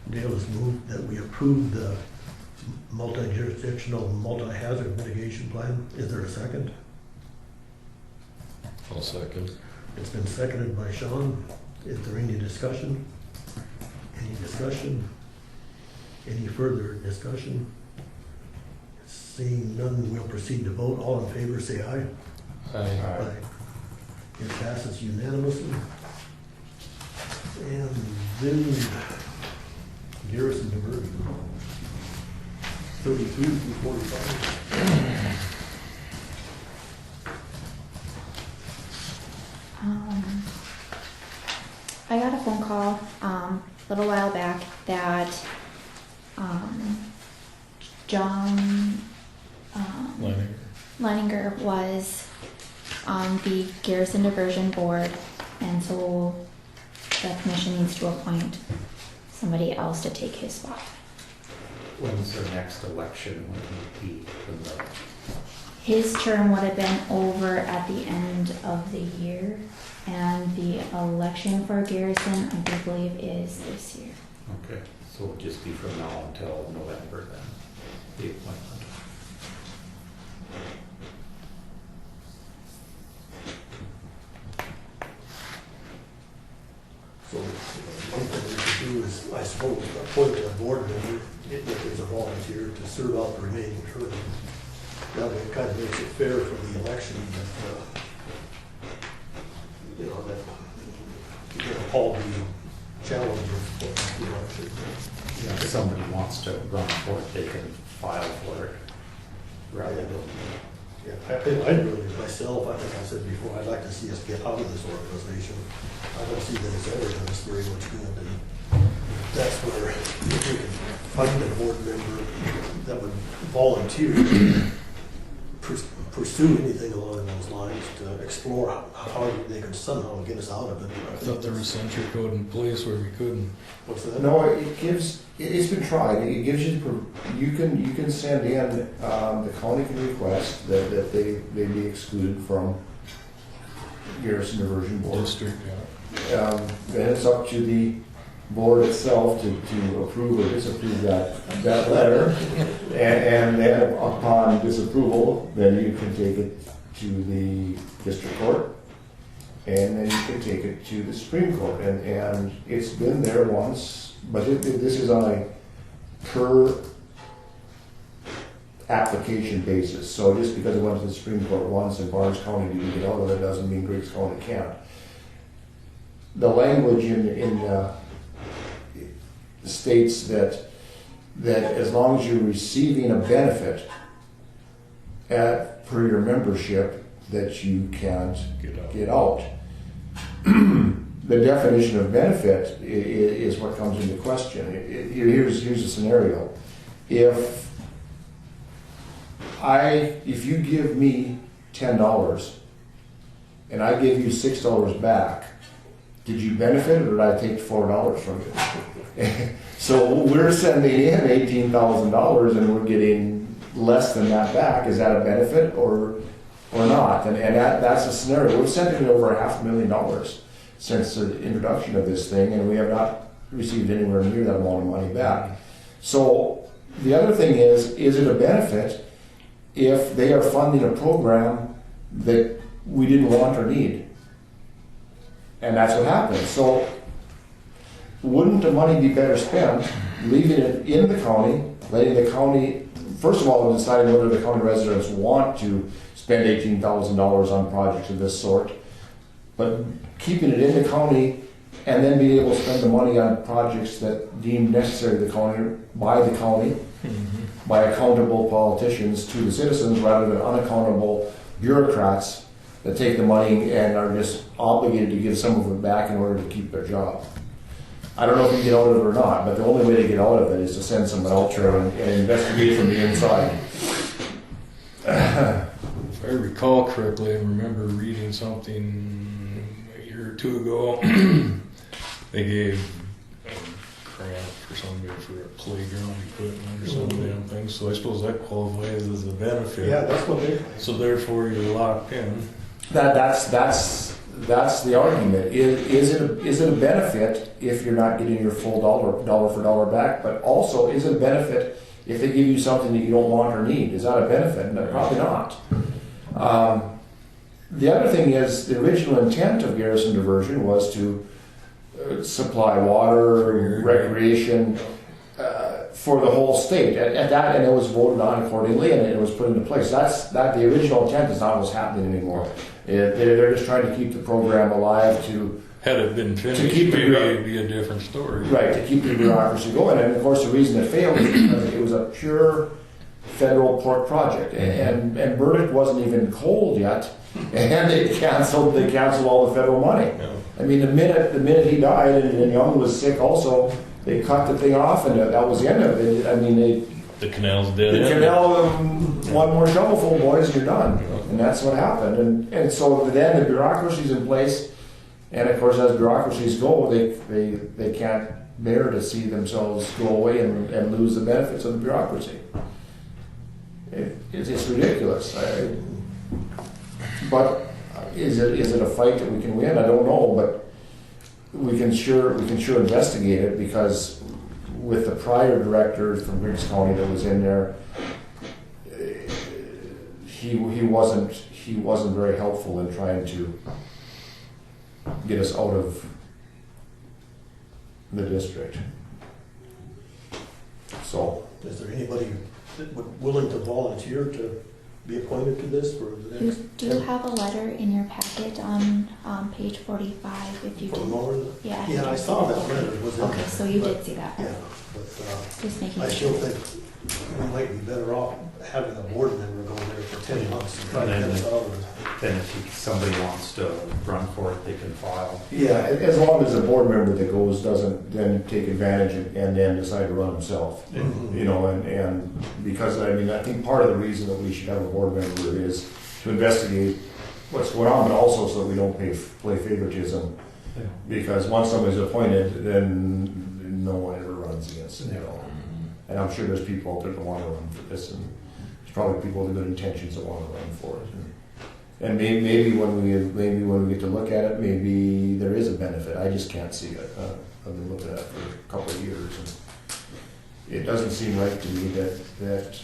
Dale has moved that we approve the multi-jurisdictional, multi-hazard mitigation plan. Is there a second? I'll second. It's been seconded by Sean. Is there any discussion? Any discussion? Any further discussion? Seeing none, we'll proceed to vote. All in favor, say aye. Aye. It passes unanimously. And then garrison diversion. 32 through 45. I got a phone call a little while back that John Leininger was on the Garrison Diversion Board, and so the commission needs to appoint somebody else to take his spot. When's their next election? When would it be? His term would have been over at the end of the year, and the election for Garrison, I do believe, is this year. Okay, so it'll just be from now until November then, the appointment. So one thing we could do is, I suppose, appoint a board member, if there's a volunteer, to serve out the remaining term. That way it kind of makes it fair for the election that, that Paul be challenged for the election. Yeah, if somebody wants to run for it, they can file for it rather than. Yeah, I'd really, myself, I think I said before, I'd like to see us get out of this organization. I don't see that it's ever done us very much good, and that's where if we can find a board member that would volunteer to pursue anything along those lines, to explore how they could somehow get us out of it. I thought there was century code in place where we couldn't. What's that? No, it's been tried. It gives you, you can send in, the county can request that they be excluded from garrison diversion board. District, yeah. Then it's up to the board itself to approve or disapprove that letter. And then upon disapproval, then you can take it to the district court. And then you can take it to the Supreme Court. And it's been there once, but this is on a per application basis. So just because it went to the Supreme Court once and Barnes County didn't get out of it doesn't mean Griggs County can't. The language in states that as long as you're receiving a benefit per your membership, that you can't get out. The definition of benefit is what comes into question. Here's a scenario. If you give me $10 and I give you $6 back, did you benefit or did I take $4 from you? So we're sending in $18,000 and we're getting less than that back. Is that a benefit or not? And that's a scenario. We've sent in over $500,000 since the introduction of this thing, and we have not received anywhere near that amount of money back. So the other thing is it a benefit if they are funding a program that we didn't want or need? And that's what happened. So wouldn't the money be better spent leaving it in the county, letting the county, first of all, deciding whether the county residents want to spend $18,000 on projects of this sort, but keeping it in the county and then be able to spend the money on projects that deemed necessary to the county, by the county, by accountable politicians to the citizens rather than unaccountable bureaucrats that take the money and are just obligated to give some of it back in order to keep their job. I don't know if you can get out of it or not, but the only way to get out of it is to send someone out there and investigate from the inside. If I recall correctly, I remember reading something a year or two ago. They gave a grant for somebody for a playground equipment or some damn thing. So I suppose that qualifies as a benefit. Yeah, that's what they. So therefore, you're locked in. That's the argument. Is it a benefit if you're not getting your full dollar for dollar back? But also, is it a benefit if they give you something that you don't want or need? Is that a benefit? No, probably not. The other thing is the original intent of Garrison Diversion was to supply water, recreation for the whole state. At that, and it was voted on accordingly, and it was put into place. The original intent is not what's happening anymore. They're just trying to keep the program alive Had it been finished, keep the maybe it'd be a different story. right, to keep the bureaucracy going. And of course, the reason it failed is because it was a pure federal pork project, and Burdick wasn't even cold yet, and they canceled all the federal money. Yeah. I mean, the minute he died, and Young was sick also, they cut the thing off, and that was the end of it. I mean, The canal's dead. the end. canal, one more shovelful, boys, and you're done. And that's what happened. And so then the bureaucracy's in place, and of course, as bureaucracies go, they can't bear to see themselves go away and lose the benefits of the bureaucracy. It's ridiculous. But is it a fight that we can win? I don't know, but we can sure investigate it, because with the prior director from Griggs County that was in there, he wasn't very helpful in trying to get us out of the district. So, Is there anybody willing to volunteer to be appointed to this for the You next? do have a letter in your packet on page 45 if you For do. more? Yeah. Yeah, I saw that letter. Was in Okay, there, so you but- did see that. Yeah, but Just making I sure. still think we might be better off having a board member go there for 10 months and try to And get then- us out of it. Then if somebody wants to run for it, they can file. yeah, as long as the board member that goes doesn't then take advantage and then decide to run himself. Mhm. You know, and because I think part of the reason that we should have a board member is to investigate what's going on, but also so that we don't play favoritism. Yeah. Because once somebody's appointed, then no one ever runs against it, you know. And I'm sure there's people out there that want to run for this, and there's probably people with good intentions that want to run for it. And maybe when we get to look at it, maybe there is a benefit. I just can't see it. I've been looking at it for a couple of years, and it doesn't seem right to me that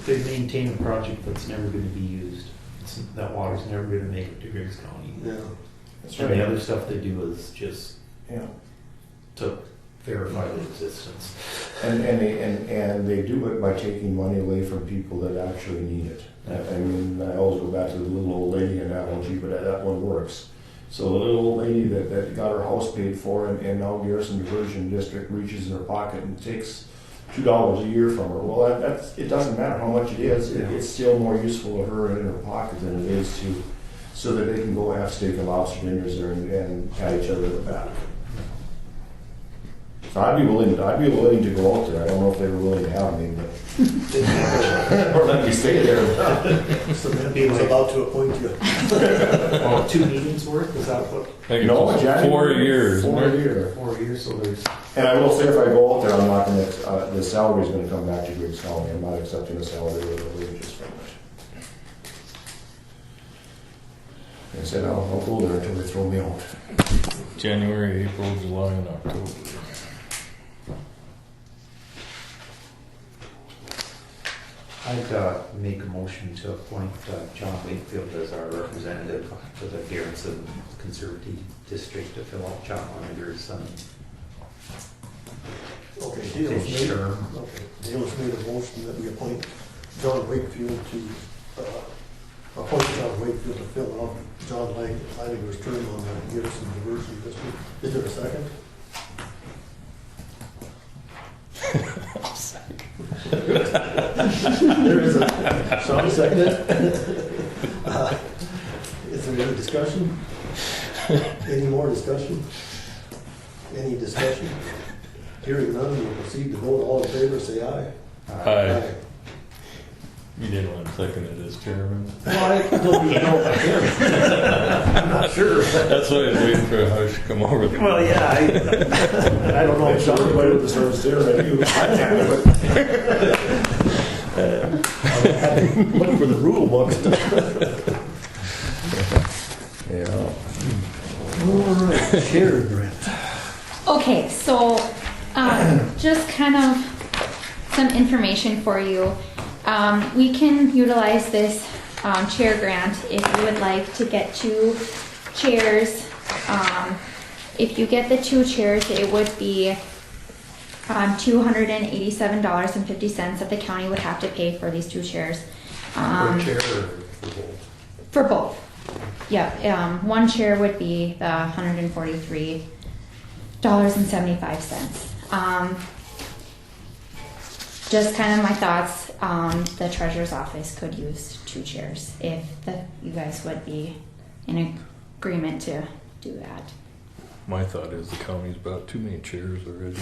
They maintain a project that's never going to be used. That water's never going to make it to Griggs County. Yeah. that's And right. the other stuff they do is just Yeah. to verify the existence. And they do it by taking money away from people that actually need it. I mean, I always go back to the little old lady analogy, but that one works. So the little old lady that got her house paid for, and now Garrison Diversion District reaches in her pocket and takes $2 a year from her. Well, it doesn't matter how much it is. It's still more useful to her in her pocket than it is to, so that they can go have steak and lobster dinners there and pat each other in the back. So I'd be willing to go out there. I don't know if they were willing to have me, but or let me stay there. Samantha's about to appoint you. Oh, 2 meetings worth? Is that what? I think No, it's January, 4 years. 4 years. 4 years, so there's. And I will say, if I go out there, I'm not going to. The salary's going to come back to Griggs County. I'm not accepting a salary or the wages from it. I said I'll go there until they throw me out. January, April, July, and October. I'd make a motion to appoint John Wakefield as our representative to the Garrison Conservative District to fill out John Loniger's Okay, Dale's made, term. okay, Dale's made a motion that we appoint John Wakefield to appoint John Wakefield to fill out John Leininger's term on the Garrison Diversion District. Is there a second? There is a, Sean seconded. Is there any discussion? Any more discussion? Any discussion? Hearing none, we'll proceed to vote. All in favor, say aye. Aye. You didn't want to second it as chairman? Well, I don't even know if I can. I'm not sure. That's why I was waiting for Hush to come over. Well, yeah, I don't know if Sean might have deserved to stare at you. Look for the rule book. Yeah. All right, chair grant. Okay, so just kind of some information for you. We can utilize this chair grant if you would like to get 2 chairs. If you get the 2 chairs, it would be $287.50 that the county would have to pay for these 2 chairs. Per chair or for both? For both. Yeah, 1 chair would be the $143.75. Just kind of my thoughts. The treasurer's office could use 2 chairs if you guys would be in agreement to do that. My thought is the county's bought too many chairs already.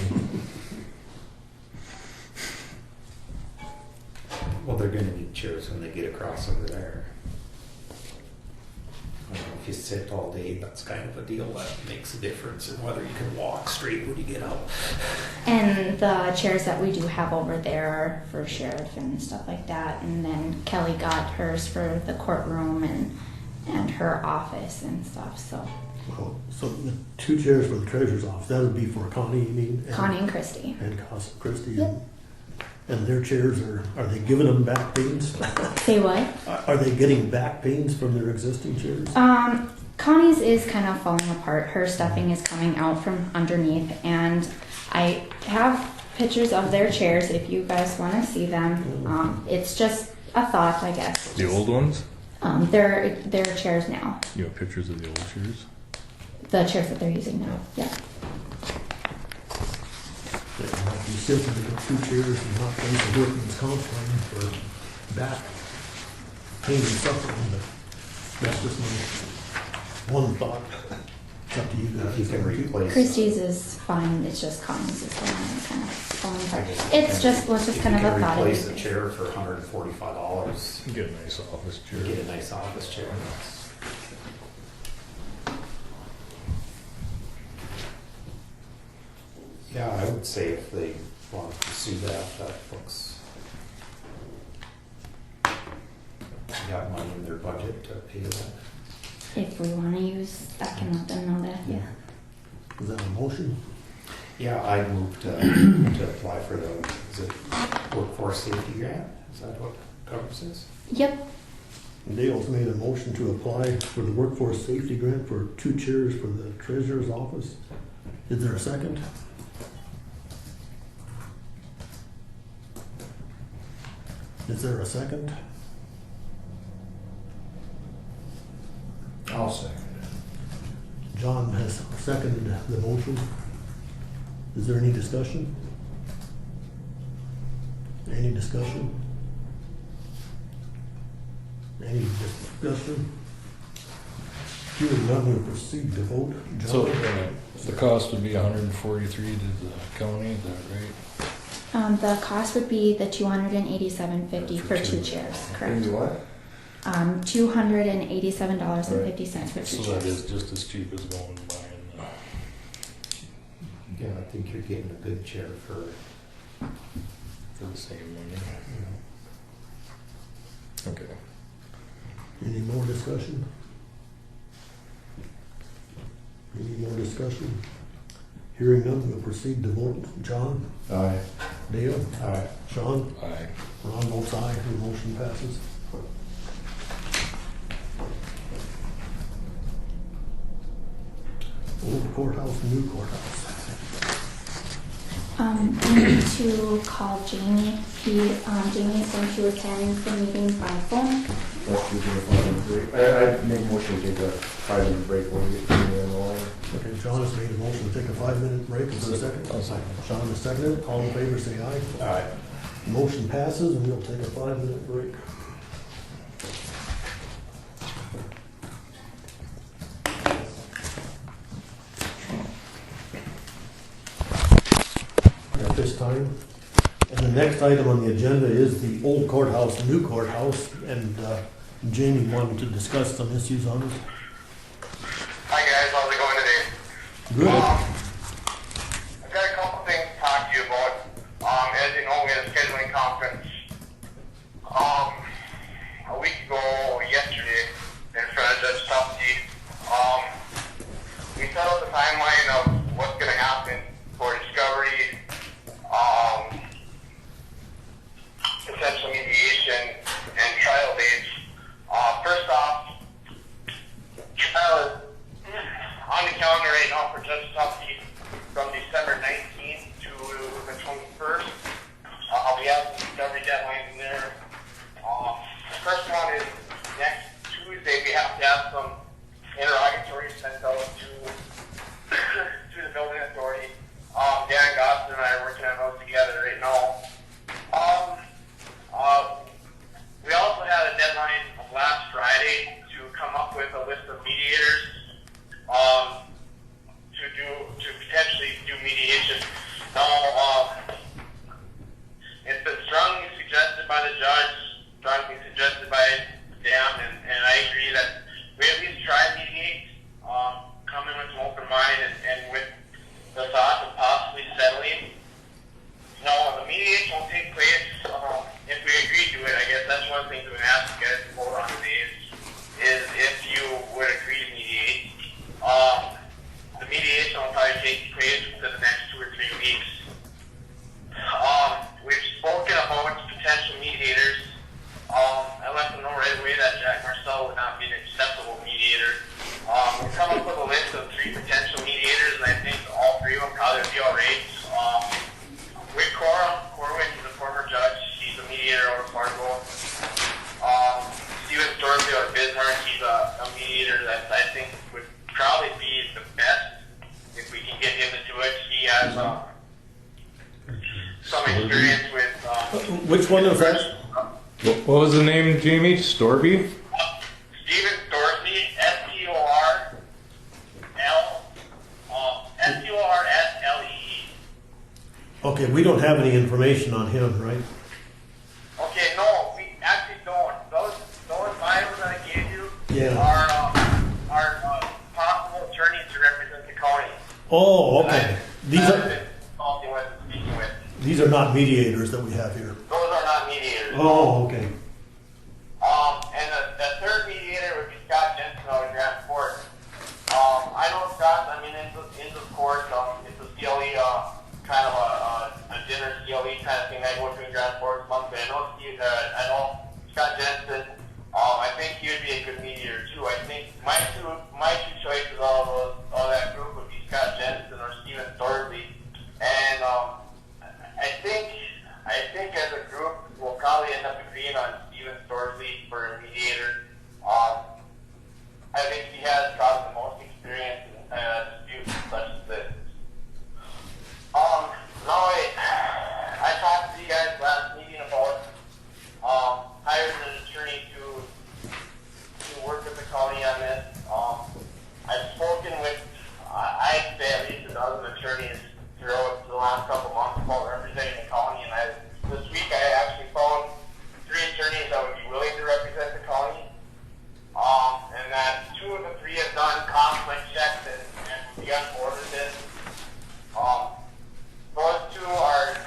Well, they're gonna need chairs when they get across over there. I don't know, if you sit all day, that's kind of a deal that makes a difference in whether you can walk straight when you get out. And the chairs that we do have over there are for sheriff and stuff like that. And then Kelly got hers for the courtroom and her office and stuff, so. Well, so the 2 chairs for the treasurer's office, that would be for Connie, you mean? Connie and Christy. And Christie. Yep. And their chairs are they giving them back pains? Say what? Are they getting back pains from their existing chairs? Connie's is kind of falling apart. Her stuffing is coming out from underneath, and I have pictures of their chairs if you guys want to see them. It's just a thought, I guess. The old ones? They're chairs now. You have pictures of the old chairs? The chairs that they're using now. Yeah. It might be simple to get 2 chairs and not face a workman's comp claim for back pain and suffering, but that's just my one thought. It's up to you guys. You can replace. Christie's is fine. It's just Connie's is the one that's kind of falling apart. It's just kind of a thought. Replace a chair for $145. Get a nice office chair. Get a nice office chair. Yeah, I would say if they want to pursue that, that looks. They got money in their budget to pay that. If we want to use, I can let them know that. Yeah. Is that a motion? Yeah, I moved to apply for the, is it workforce safety grant? Is that what covers this? Yep. Dale's made a motion to apply for the workforce safety grant for 2 chairs for the treasurer's office. Is there a second? Is there a second? I'll second it. John has seconded the motion. Is there any discussion? Any discussion? Any discussion? Hearing none, we'll proceed to vote. John? So the cost would be $143 to the county, is that right? The cost would be the $287.50 for 2 chairs. Correct. Maybe what? $287.50 for 2 So chairs. that is just as cheap as going and buying. Yeah, I think you're getting a good chair for The same money. Okay. Any more discussion? Any more discussion? Hearing none, we'll proceed to vote. John? Aye. Dale? Aye. Sean? Aye. Ron votes aye, the motion passes. Old courthouse, new courthouse. We need to call Jamie. Jamie said she was planning for meetings by phone. Let's do the 5-minute break. I make a motion to take a 5-minute break when we get to the line. Okay, John has made a motion to take a 5-minute break. Is there a second? I'll second. Sean has seconded it. All in favor, say aye. Aye. Motion passes, and we'll take a 5-minute break. At this time, and the next item on the agenda is the old courthouse, new courthouse, and Jamie wanted to discuss some issues on it. Hi guys, how's it going today? Good. I've got a couple things to talk to you about. As you know, we had a scheduling conference a week ago yesterday in front of Judge Tufty. We set out the timeline of what's going to happen for discovery, potential mediation, and trial dates. First off, trial is on the calendar right now for Judge Tufty from December 19th to the 21st. We have some discovery deadlines in there. The first one is next Tuesday. We have to have some interrogatories sent out to the building authority. Dan Gostin and I are working on those together right now. We also had a deadline of last Friday to come up with a list of mediators to potentially do mediation. Now, it's been strongly suggested by the judge, strongly suggested by Dan, and I agree that we at least try to mediate, come in with an open mind and with the thought of possibly settling. No, the mediation will take place if we agree to it. I guess that's one thing to ask you guys to vote on today is if you would agree to mediate. The mediation will probably take place within the next 2 or 3 weeks. We've spoken about potential mediators. I let them know right away that Jack Marcel would not be an acceptable mediator. We've come up with a list of 3 potential mediators, and I think all 3 of them probably would be all right. With Corwin, he's a former judge. He's a mediator out of Fargo. Steven Stormzy out of Bismarck, he's a mediator that I think would probably be the best if we can get him to do it. He has some experience with... Which one is that? What was the name, Jamie? Storby? Steven Storsby, S-T-O-R-S-L-E-E. Okay, we don't have any information on him, right? Okay, no, we actually don't. Those files that I gave you Yeah. are possible attorneys to represent the county. Oh, okay. These I've are been talking with and speaking with. these are not mediators that we have here. Those are not mediators. Oh, okay. And the third mediator would be Scott Jensen out of Grand Forks. I know Scott, I mean, in the court, it's a CLE, kind of a dinner CLE kind of thing I go to in Grand Forks monthly. I know Scott Jensen, I think he would be a good mediator too. I think my two choices of that group would be Scott Jensen or Steven Thorley. And I think as a group we'll probably end up agreeing on Steven Thorley for a mediator. I think he has probably the most experience in disputes such as this. Now I talked to you guys last meeting about hiring an attorney to work with the county on this. I've spoken with, I'd say at least a dozen attorneys throughout the last couple months about representing the county, and this week I actually found 3 attorneys that would be willing to represent the county, and that 2 of the 3 have done conflict checks and begun to order this. Those 2 are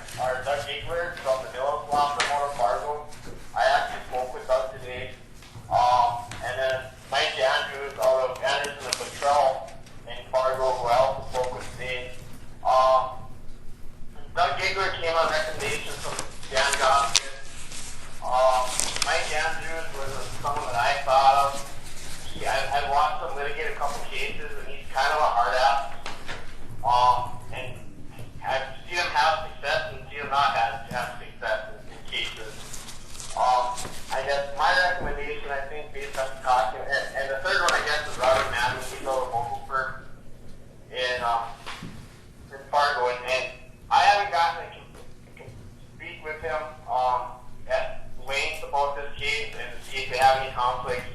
conflicts.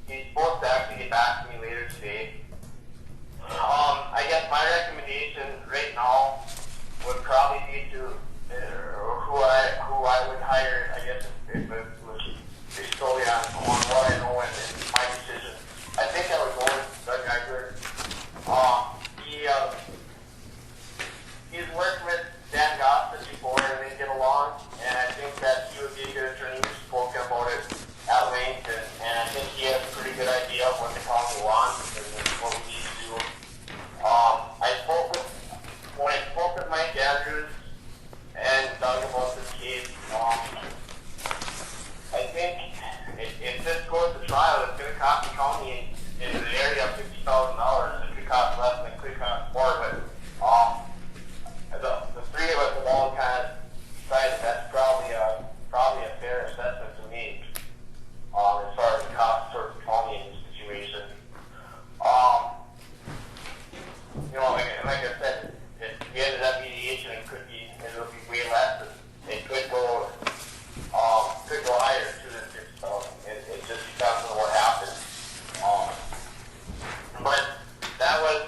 He's supposed to actually get back to me later today. I guess my recommendation right now would probably be to who I would hire. I guess if it was based solely on what I know and my decision. I think I would go with Doug Egbert. He's worked with Dan Gossett before and they get along, and I think that he would be a good attorney. We've spoken about it at length, and I think he has a pretty good idea of what the county wants and what we need to do. When I spoke with Mike Andrews and Doug about this case, I think if this goes to trial, it's going to cost the county in the area of $50,000. It could cost less than it could cost more, but the three of us have all kind of decided that's probably a fair assessment to make as far as the cost towards the county in this situation. Like I said, if we ended up mediation, it'll be way less. It could go higher too than 50,000. It just depends on what happens. But that was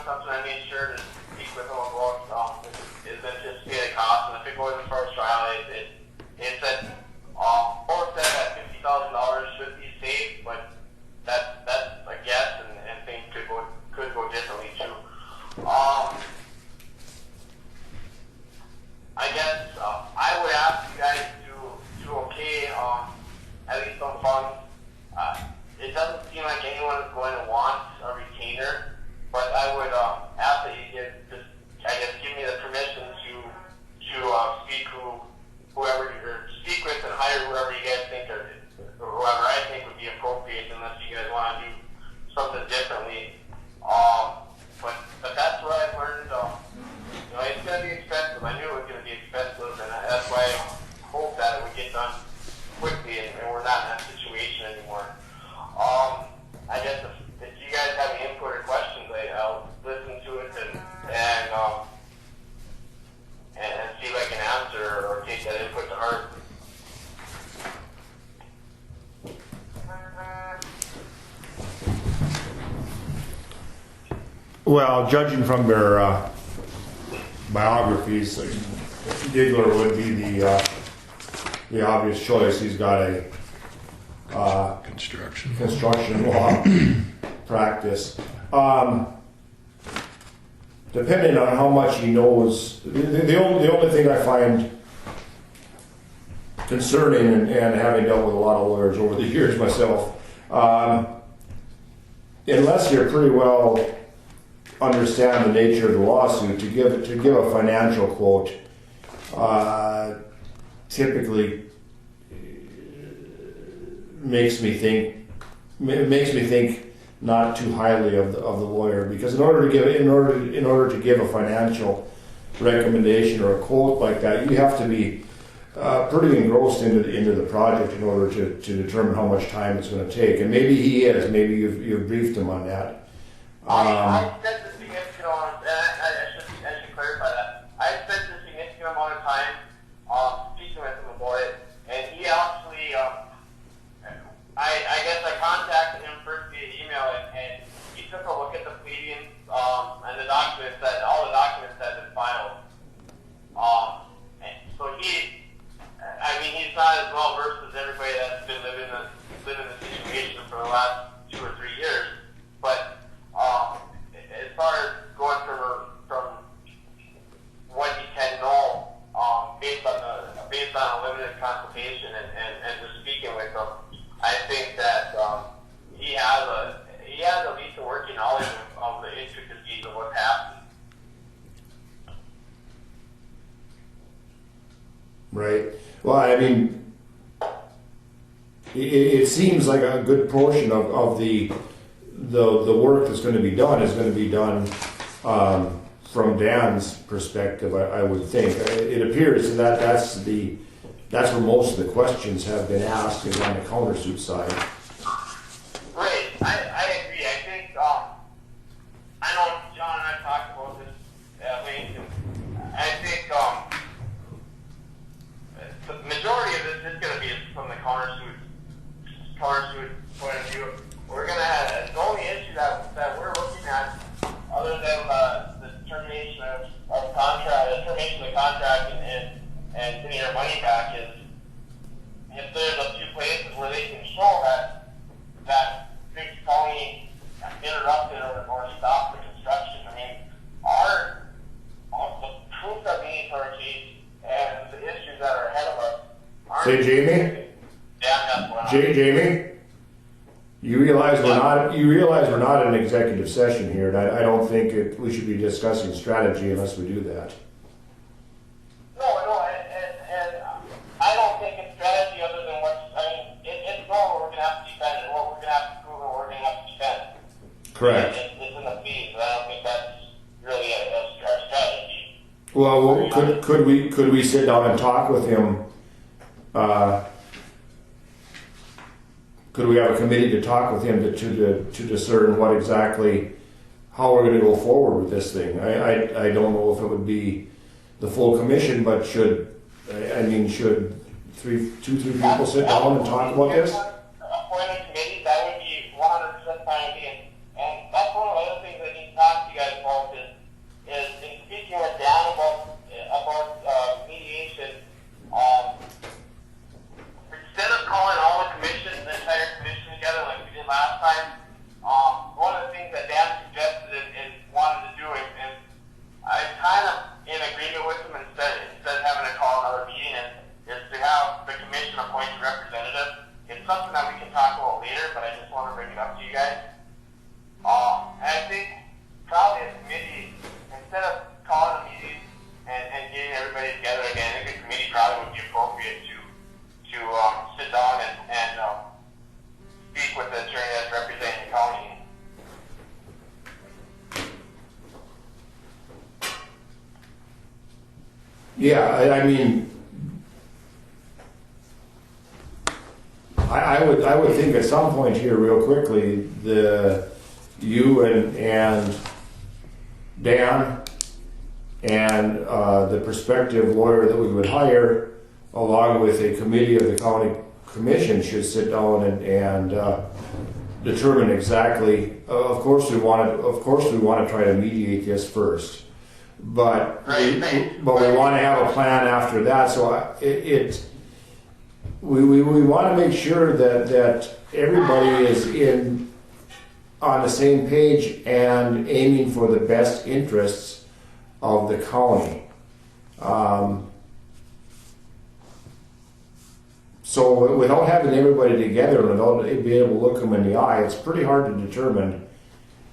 something I made sure to speak with him about. Is anticipated cost, and if it goes as far as trial, it said both said that $50,000 should be saved, but that's a guess, and things could go differently too. I guess I would ask you guys to okay at least some funds. It doesn't seem like anyone is going to want a retainer, but I would ask that you give me the permission to speak with and hire whoever you guys think or whoever I think would be appropriate, unless you guys want to do something differently. But that's what I've learned. It's going to be expensive. I knew it was going to be expensive, and that's why I hope that it would get done quickly and we're not in that situation anymore. I guess if you guys have any input or questions, I'll listen to it and see if I can answer or take that input to heart. Well, judging from their biographies, Diggler would be the obvious choice. He's got a construction law practice. Depending on how much he knows, the only thing I find concerning, and having dealt with a lot of lawyers over the years myself, unless you're pretty well understand the nature of the lawsuit, to give a financial quote typically makes me think not too highly of the lawyer, because in order to give a financial recommendation or a quote like that, you have to be pretty engrossed into the project in order to determine how much time it's going to take. And maybe he is. Maybe you've briefed him on that. I spent a significant amount, and I should clarify that. I spent a significant amount of time speaking with him about it, and he actually, I guess I contacted him first via email, and he took a look at the pleadings and the documents all the documents that had been filed. And so he's not as well versed as everybody that's been living the situation for the last 2 or 3 years, but. As far as going from what you can know, based on a limited consultation and just speaking with them, I think that he has at least a working knowledge of the intricacies of what's happening. Right. Well, I mean, it seems like a good portion of the work that's going to be done is going to be done from Dan's perspective, I would think. It appears that that's where most of the questions have been asked, is on the countersuit side. Right. I agree. I think I know John and I talked about this at length, and I think the majority of this is going to be from the countersuit countersuit point of view, we're gonna have, the only issue that we're looking at, other than the termination of contract, the termination of the contract and getting our money back is, if there's a few places where they can show that Griggs County interrupted or stopped the construction. I mean, the proof that we need for our case and the issues that are ahead of us aren't. Say, Jamie? Yeah, that's what Jamie? You realize we're not in an executive session here, and I don't think we should be discussing strategy unless we do that. No, and I don't think it's strategy other than it's normal. We're going to have to defend it, what we're going to have to prove, and what we're going to have to defend. Correct. It's in the fees, but I don't think that's really our strategy. Well, could we sit down and talk with him? Could we have a committee to talk with him to discern what exactly, how we're going to go forward with this thing? I don't know if it would be the full commission, but should two, three people sit down and talk about this? Appoint a committee, that would be 100% fine with me. And that's one of the other things I need to talk to you guys about is in speaking with Dan about mediation, instead of calling all the entire commission together like we did last time, one of the things that Dan suggested and wanted to do, and I'm kind of in agreement with him, instead of having to call another meeting, is to have the commission appoint a representative. It's something that we can talk about later, but I just want to bring it up to you guys. And I think probably a committee, instead of calling a meeting and getting everybody together again, I think a committee probably would be appropriate to sit down and speak with the attorney that's representing the county. Yeah, I would think at some point here, real quickly, you and Dan and the prospective lawyer that we would hire, along with a committee of the county commission, should sit down and determine exactly. Of course, we want to try to mediate this first, but we want to have a plan after that. So we want to make sure that everybody is on the same page and aiming for the best interests of the county. So without having everybody together and without being able to look them in the eye, it's pretty hard to determine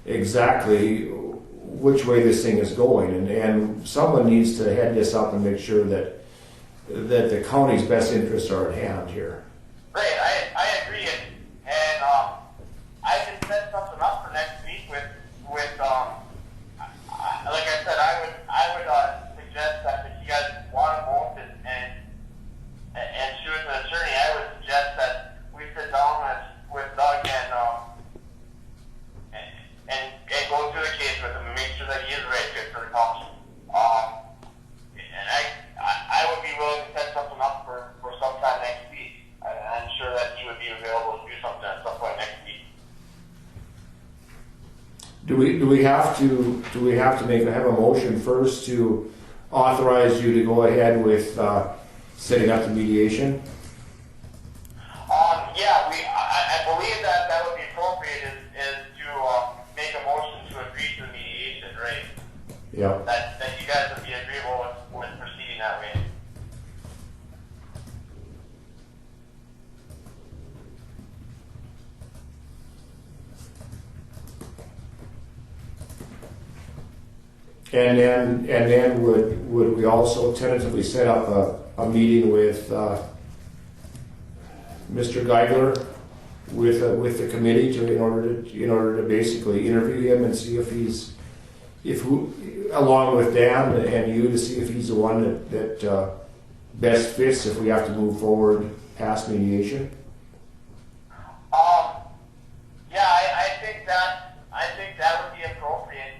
exactly which way this thing is going. And someone needs to head this up and make sure that the county's best interests are at hand here. Right, I agree, and I can set something up for next week with like I said, I would suggest that if you guys want to vote and choose an attorney, I would suggest that we sit down with Doug and go through the case with him and make sure that he is the right fit for the county. And I would be willing to set something up for sometime next week. I'm sure that he would be available to do something at some point next week. Do we have to have a motion first to authorize you to go ahead with setting up the mediation? Yeah, I believe that would be appropriate is to make a motion to agree to the mediation, right? Yeah. That you guys would be agreeable with proceeding that way. And then would we also tentatively set up a meeting with Mr. Geigler with the committee in order to basically interview him and see if along with Dan and you, to see if he's the one that best fits if we have to move forward past mediation? Yeah, I think that would be appropriate.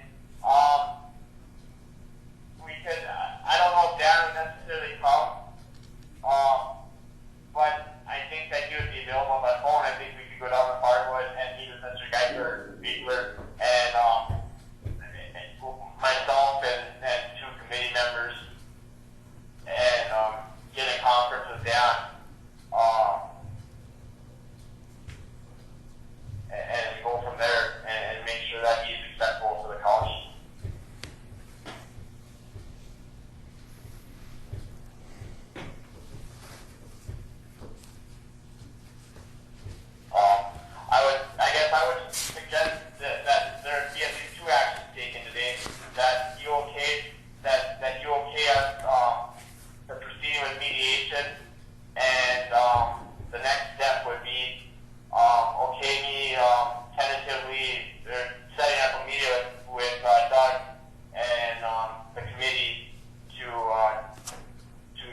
We could, I don't know if Dan would necessarily come, but I think that he would be available by phone. I think we with mediation, and the next step would be okay me tentatively setting up a meeting with Doug and the committee to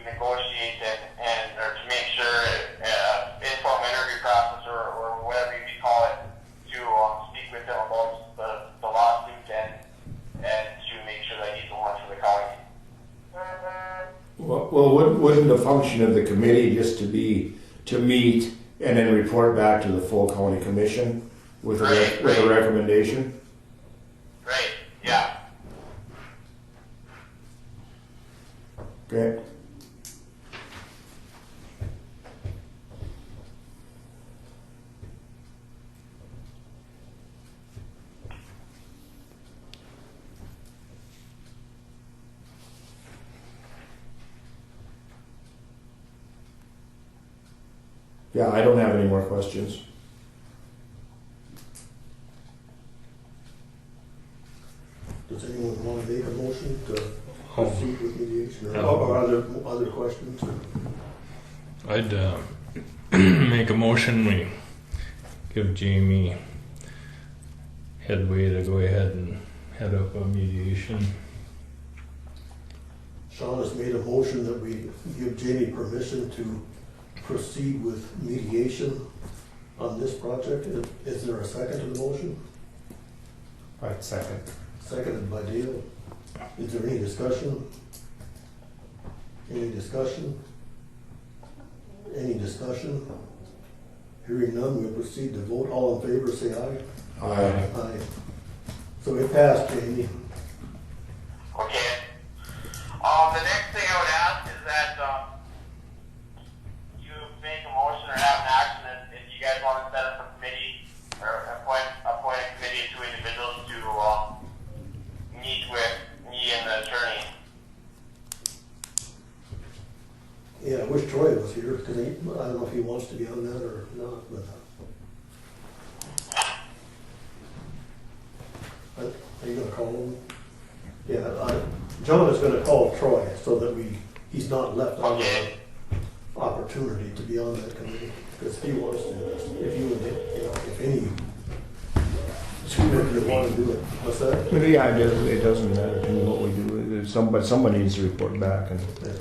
negotiate and or to make sure informal interview process or whatever you call it to speak with him about the lawsuit and to make sure that he's the one for the county. Well, wouldn't the function of the committee just to meet and then report back to the full county commission with a recommendation? Right, yeah. Okay. Yeah, I don't have any more questions. Does anyone want to make a motion to proceed with mediation or other questions? I'd make a motion, we give Jamie headway to go ahead and head up a mediation. Sean has made a motion that we give Jamie permission to proceed with mediation on this project. Is there a second to the motion? Right, second. Seconded by Dale. Is there any discussion? Any discussion? Any discussion? Hearing none, we'll proceed to vote. All in favor, say aye. Aye. Aye. So it passed, Jamie. Okay. The next thing I would ask is that you make a motion or have an action if you guys want to set up a committee or appoint a committee of two individuals to meet with me and the attorney. Yeah, I wish Troy was here because I don't know if he wants to be on that or not, but. Are you gonna call him? Yeah, John is gonna call Troy so that he's not left out of the opportunity to be on that committee. Because if he wants to, if any, if you want to do it, what's that? But yeah, it doesn't matter to me what we do. Somebody needs to report back. And Yeah.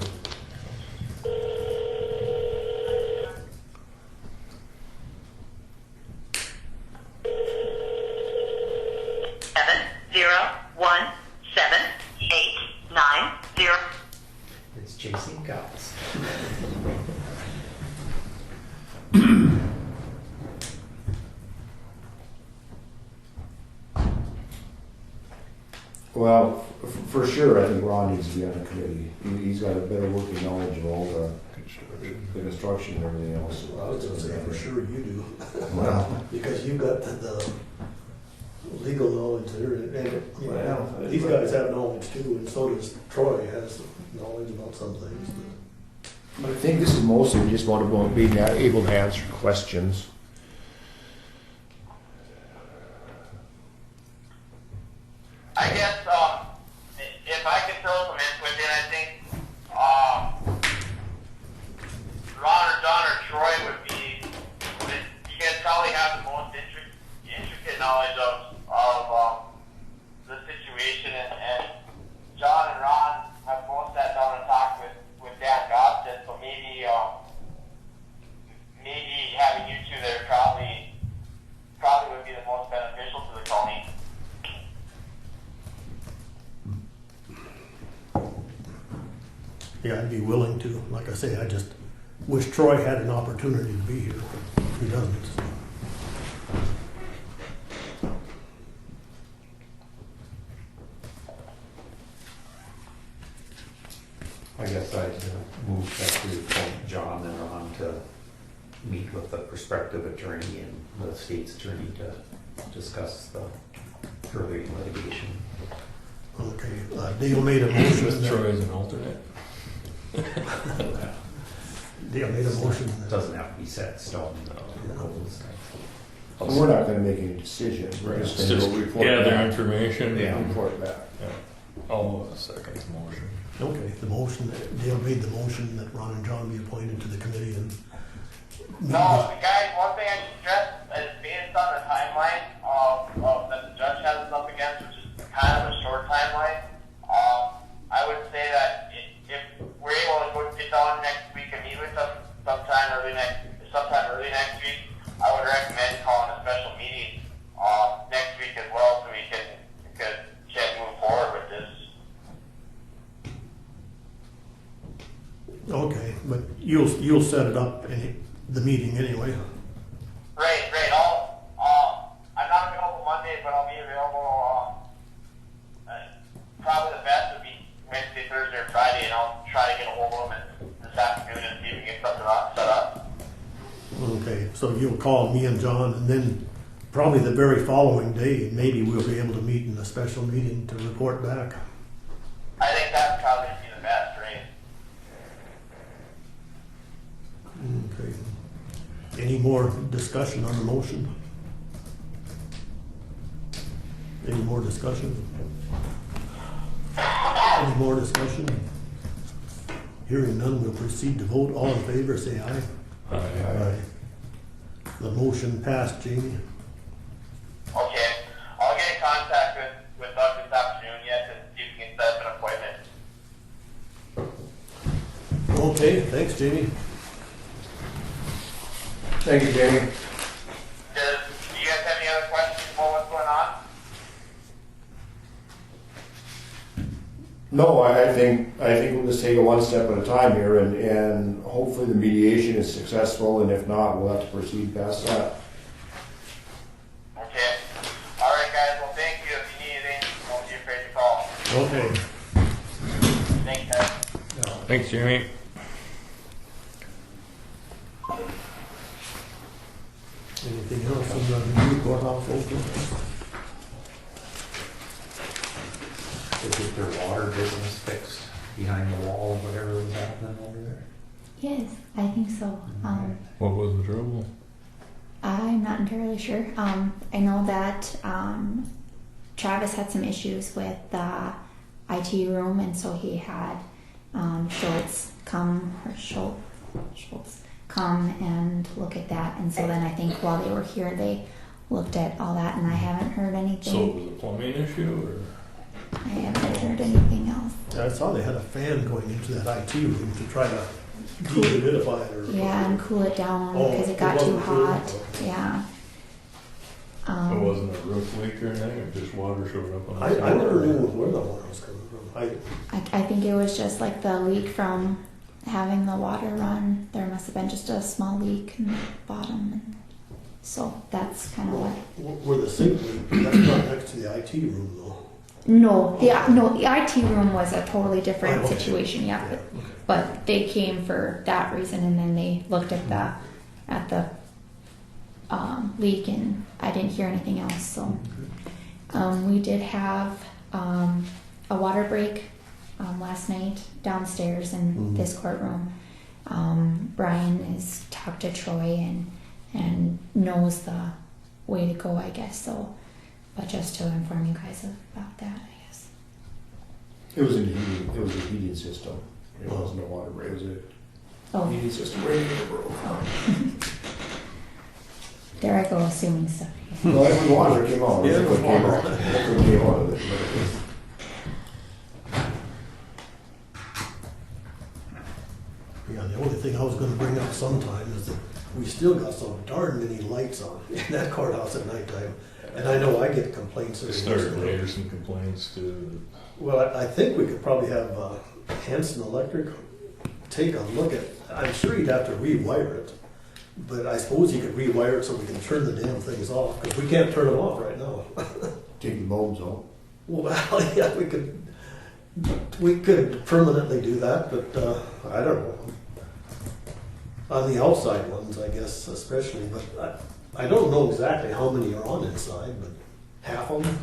7017890. It's chasing cows. well, for sure, I think Ron needs to be on the committee. He's got a better working knowledge of all the construction and everything else. Well, I was gonna say for sure you do. Well, Because you've got the legal knowledge there, and Well, these guys have knowledge too, and so does Troy has knowledge about some things. but I think this is mostly just about being able to answer questions. I guess if I could throw some input in, I think Ron or John or Troy would be. You guys probably have the most intricate knowledge of the situation, and John and Ron have both sat down and talked with Dan Gostin, so maybe having you two there probably would be the most beneficial to the county. Yeah, I'd be willing to. Like I say, I just wish Troy had an opportunity to be here. He doesn't. So. I guess I'd move that we appoint John and Ron to meet with the prospective attorney and the state's attorney to discuss the further litigation. Okay, Dale made a motion. With Troy as an alternate. Dale made a motion. It doesn't have to be set in stone. So we're not going to make any decisions. We're just going to report gather back. information. Yeah, report back. Yeah. Oh, second motion. Okay, the motion, Dale made the motion that Ron and John be appointed to the committee and. No, the guys, one thing I should stress is based on the timeline that the judge has us up against, which is kind of a short timeline. I would say that if we're able to go sit down next week and meet with them sometime early next week, I would recommend calling a special meeting next week as well, so we can move forward with this. Okay, but you'll set it up the meeting anyway. Right. I'm not available Monday, but I'll be available. Probably the best would be Wednesday, Thursday, or Friday, and I'll try to get a hold of them this afternoon and see if we can get something set up. Okay, so you'll call me and John, and then probably the very following day, maybe we'll be able to meet in a special meeting to report back. I think that's probably be the best, right? Okay. Any more discussion on the motion? Any more discussion? Any more discussion? Hearing none, we'll proceed to vote. All in favor, say aye. Aye. Uh, The motion passed, Jamie. Okay. I'll get in contact with Doug this afternoon yet and see if we can set up an appointment. Okay, thanks, Jamie. Thank you, Jamie. Do you guys have any other questions about what's going on? No, I think we'll just take it one step at a time here, and hopefully the mediation is successful, and if not, we'll have to proceed past that. Okay. All right, guys. Well, thank you. If you need anything, don't be afraid to call. Okay. Thanks, guys. Thanks, Jamie. Anything else on the new courthouse open? To get their water business fixed behind the wall, whatever was happening over there. Yes, I think so. What was the trouble? I'm not entirely sure. I know that Travis had some issues with the IT room, and so he had Schultz come and look at that. And so then I think while they were here, they looked at all that, and I haven't heard anything. So it was a plumbing issue, or? I haven't heard anything else. I saw they had a fan going into that IT room to try to dehumidify it. Or Yeah, and cool it down because it got it too wasn't cool. hot. Yeah. It wasn't a roof leak or anything, or just water showed up on the I floor? never knew where the water was coming from. I think it was just like the leak from having the water run. There must have been just a small leak in the bottom. And so that's kind of what. Where the sink leak, that's not next to the IT room though. No, the IT room was a totally different Oh, okay. situation. Yeah, Okay. but they came for that reason, and then they looked at the leak, and I didn't hear anything else. So we did have a water break last night downstairs in this courtroom. Brian has talked to Troy and knows the way to go, I guess. So, but just to inform you guys about that, I guess. It was a heating system. It wasn't a water break. It was a heating system. Radiator broke. There I go, assuming stuff. No, every water came out. Yeah, it was Liquid water. came out of it. Yeah, the only thing I was gonna bring up sometime is that we still got so darn many lights on in that courthouse at nighttime. And I know I get complaints. It started to hear some complaints too. Well, I think we could probably have Hanson Electric take a look at, I'm sure you'd have to rewire it. But I suppose you could rewire it so we can turn the damn things off, because we can't turn them off right now. Take the bulbs out. Well, yeah, we could permanently do that, but I don't know. On the outside ones, I guess, especially, but I don't know exactly how many are on inside, but half of them.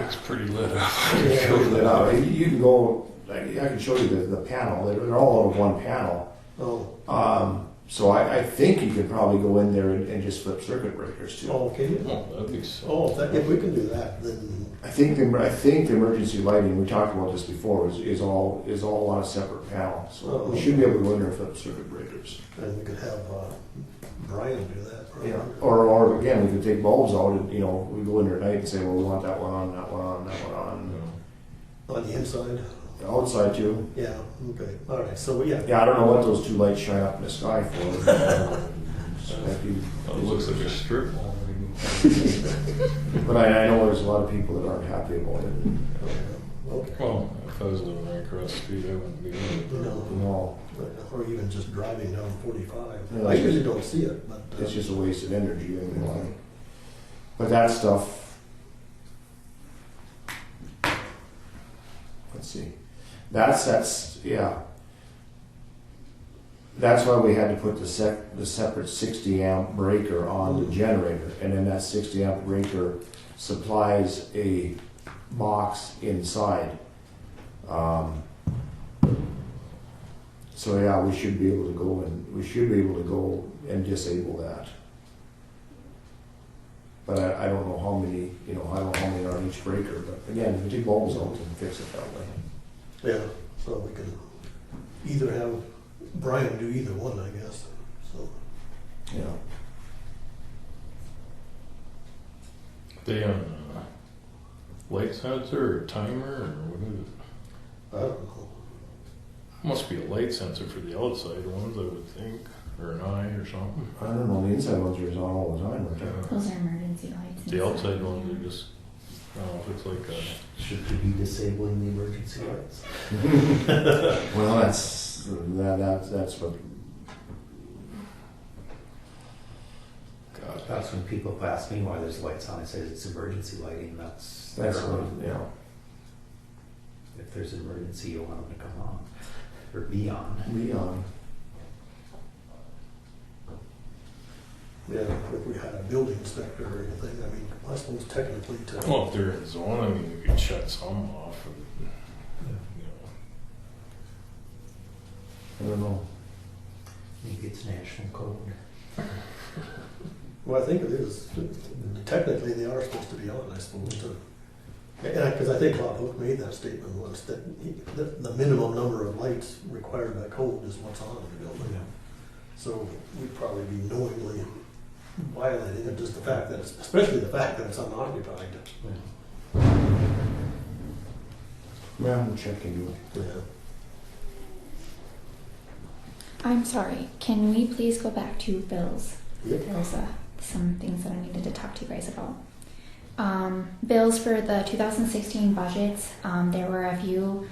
It's pretty lit up. You can go, I can show you the panel. They're all out of one panel. Oh, So I think you could probably go in there and just flip circuit breakers too. Oh, can you? Oh, that'd be so. Oh, if we can do that, then, I think the emergency lighting, we talked about this before, is all on a separate panel. So we should be able to go in there and flip circuit breakers. and we could have Brian do that. probably. Yeah. Or again, we could take bulbs out and, we go in there at night and say, well, we want that one on, that one on, that one on. On the inside? Outside too. Yeah, okay, all right, so, yeah. Yeah, I don't know what those two lights shine up in the sky for. It looks like a strip mall. But I know there's a lot of people that aren't happy about it. Okay. Well, if I was living right across the street, I wouldn't be. No, Or even just driving down 45. Yeah. I usually don't see it, but. it's just a waste of energy anyway. But that stuff, let's see, that's yeah. That's why we had to put the separate 60 amp breaker on the generator, and then that 60 amp breaker supplies a box inside. So yeah, we should be able to go and disable that. But I don't know how many, I don't know how many are on each breaker. But again, we take bulbs out and fix it that way. Yeah, so we can either have Brian do either one, I guess, so. Yeah. They on light sensor or timer or what is it? I don't know. Must be a light sensor for the outside ones, I would think, or an eye or something. I don't know, the inside ones are on all the time, aren't they? Those are emergency lights. The outside ones are just, I don't know if it's like a. Should we be disabling the emergency lights? Well, that's what. God, that's when people ask me why there's lights on. I say it's emergency lighting. That's What, yeah. If there's an emergency, you want them to come on or be on. Be on. Yeah, if we had a building inspector or anything, I mean, I suppose technically to. Well, if they're in zone, I mean, you could shut some off. And, I don't know. Maybe it's national code. Well, I think it is. Technically, they are supposed to be on, I suppose, to. Because I think Bob Hook made that statement once, that the minimum number of lights required by code is what's on in the building. Yeah. So we'd probably be knowingly violating it, just the fact that it's, especially the fact that it's unoccupied. Well, I'm checking. Yeah. I'm sorry, can we please go back to bills? Yep. There was some things that I needed to talk to you guys about. Bills for the 2016 budgets, there were a few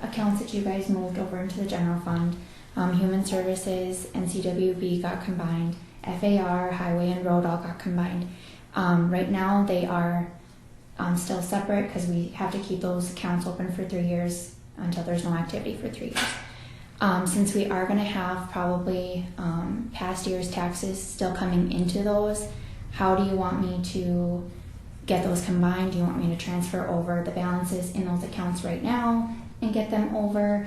accounts that you guys moved over into the general fund. Human Services and CWB got combined. FAR, Highway and Road all got combined. Right now they are still separate because we have to keep those accounts open for 3 years until there's no activity for 3 years. Since we are going to have probably past year's taxes still coming into those, how do you want me to get those combined? Do you want me to transfer over the balances in those accounts right now and get them over?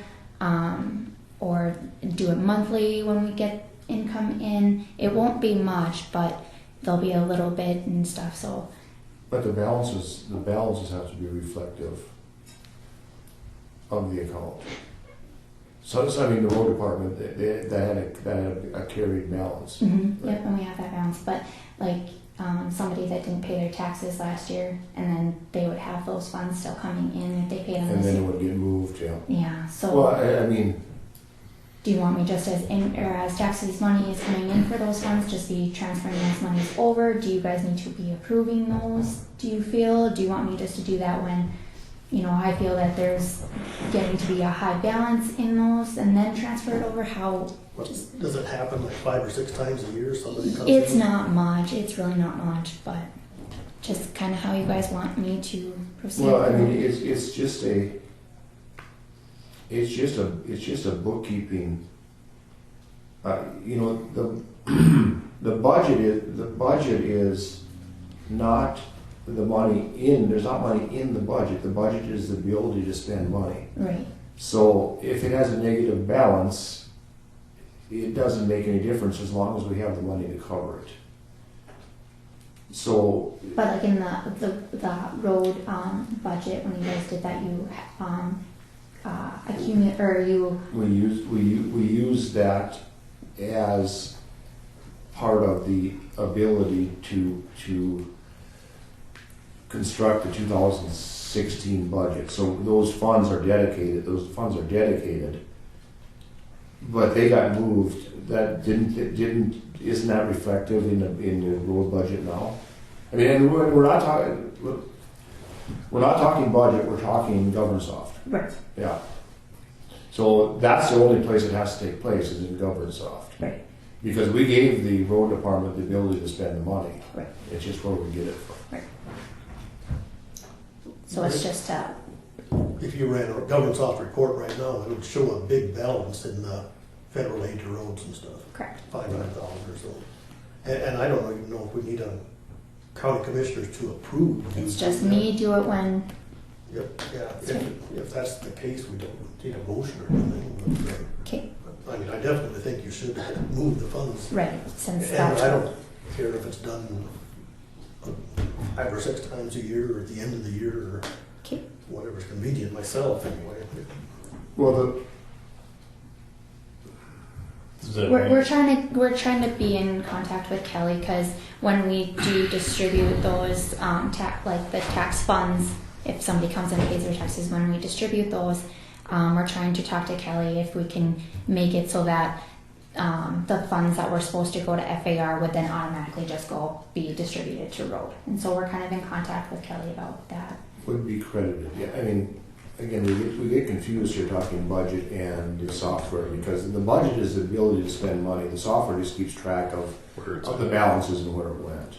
Or do it monthly when we get income in? It won't be much, but there'll be a little bit and stuff. So, But the balances have to be reflective of the account. So I mean, the road department, they had a carried balance. mm-hmm, yep, and we have that balance. But like somebody that didn't pay their taxes last year, and then they would have those funds still coming in if they paid them And this then it year. would get moved, yeah. Yeah. So. Well, I mean, Do you want me just as taxes money is coming in for those funds, just be transferring those monies over? Do you guys need to be approving those? Do you feel? Do you want me just to do that when, I feel that there's getting to be a high balance in those and then transfer it over? How? Does it happen like 5 or 6 times a year? Somebody comes It's in? not much. It's really not much, but just kind of how you guys want me to proceed. well, I mean, it's just a bookkeeping. The budget is not the money in. There's not money in the budget. The budget is the ability to spend money. Right. So if it has a negative balance, it doesn't make any difference as long as we have the money to cover it. So, But like in the road budget, when you guys did that, you accumulate, or you, we use that as part of the ability to construct the 2016 budget. So those funds are dedicated. But they got moved. That isn't that reflective in the road budget now? I mean, and we're not talking budget. We're talking GovernSoft. right, Yeah. So that's the only place it has to take place is in GovernSoft. right, Because we gave the road department the ability to spend the money. right, It's just where we get it from. right. So it's just, If you ran a GovernSoft report right now, it would show a big balance in the federal aid to roads and stuff, correct, 500,000 or so. And I don't even know if we need a county commissioners to approve. it's just me do it when, Yep, yeah, if that's the case, we don't need a motion or anything. okay, But, I mean, I definitely think you should move the funds. right, since And that's. I don't care if it's done 5 or 6 times a year or at the end of the year or Okay, whatever's convenient myself anyway. Well, Does that we're make- we're trying to be in contact with Kelly, because when we do distribute those like the tax funds, if somebody comes in and pays their taxes, when we distribute those, we're trying to talk to Kelly if we can make it so that the funds that were supposed to go to FAR would then automatically just be distributed to road. And so we're kind of in contact with Kelly about that. would be credited. Yeah, I mean, again, we get confused here talking budget and the software because the budget is the ability to spend money. The software just keeps track of the balances and where it went.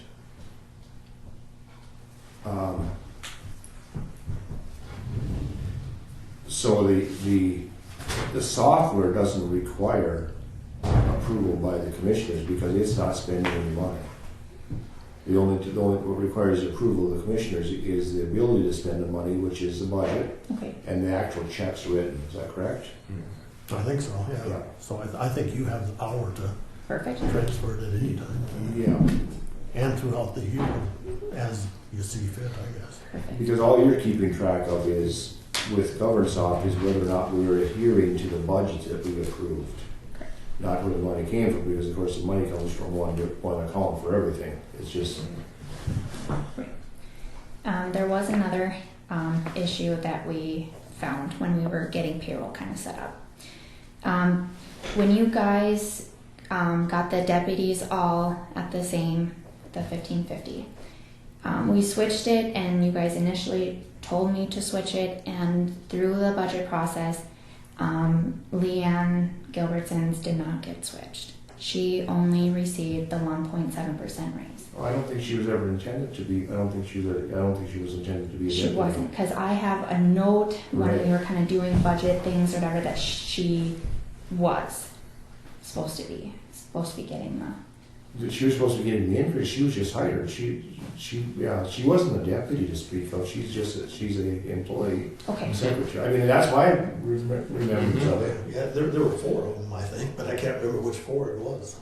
So the software doesn't require approval by the commissioners because it's not spending any money. The only what requires approval of the commissioners is the ability to spend the money, which is the budget, Okay. and the actual checks written. Is that correct? I think so, yeah. Yeah. So I think you have the power to Perfect. transfer it at any time. Yeah. And throughout the year, as you see fit, I guess. Perfect. Because all you're keeping track of is, with GovernSoft, is whether or not we were adhering to the budget that we approved. Not where the money came from, because of course the money comes from one account for everything. It's just, There was another issue that we found when we were getting payroll kind of set up. When you guys got the deputies all at the same, the 1550, we switched it, and you guys initially told me to switch it, and through the budget process, Leanne Gilbertson's did not get switched. She only received the 1.7% raise. I don't think she was ever intended to be. I don't think she was intended to be. A She deputy. wasn't, because I have a note when Right. we were kind of doing budget things or whatever that she was supposed to be getting the. She was supposed to be getting the increase. She was just hired. She wasn't a deputy to speak of. She's an employee Okay. secretary. I mean, that's why I remember. Yeah, there were 4 of them, I think, but I can't remember which 4 it was.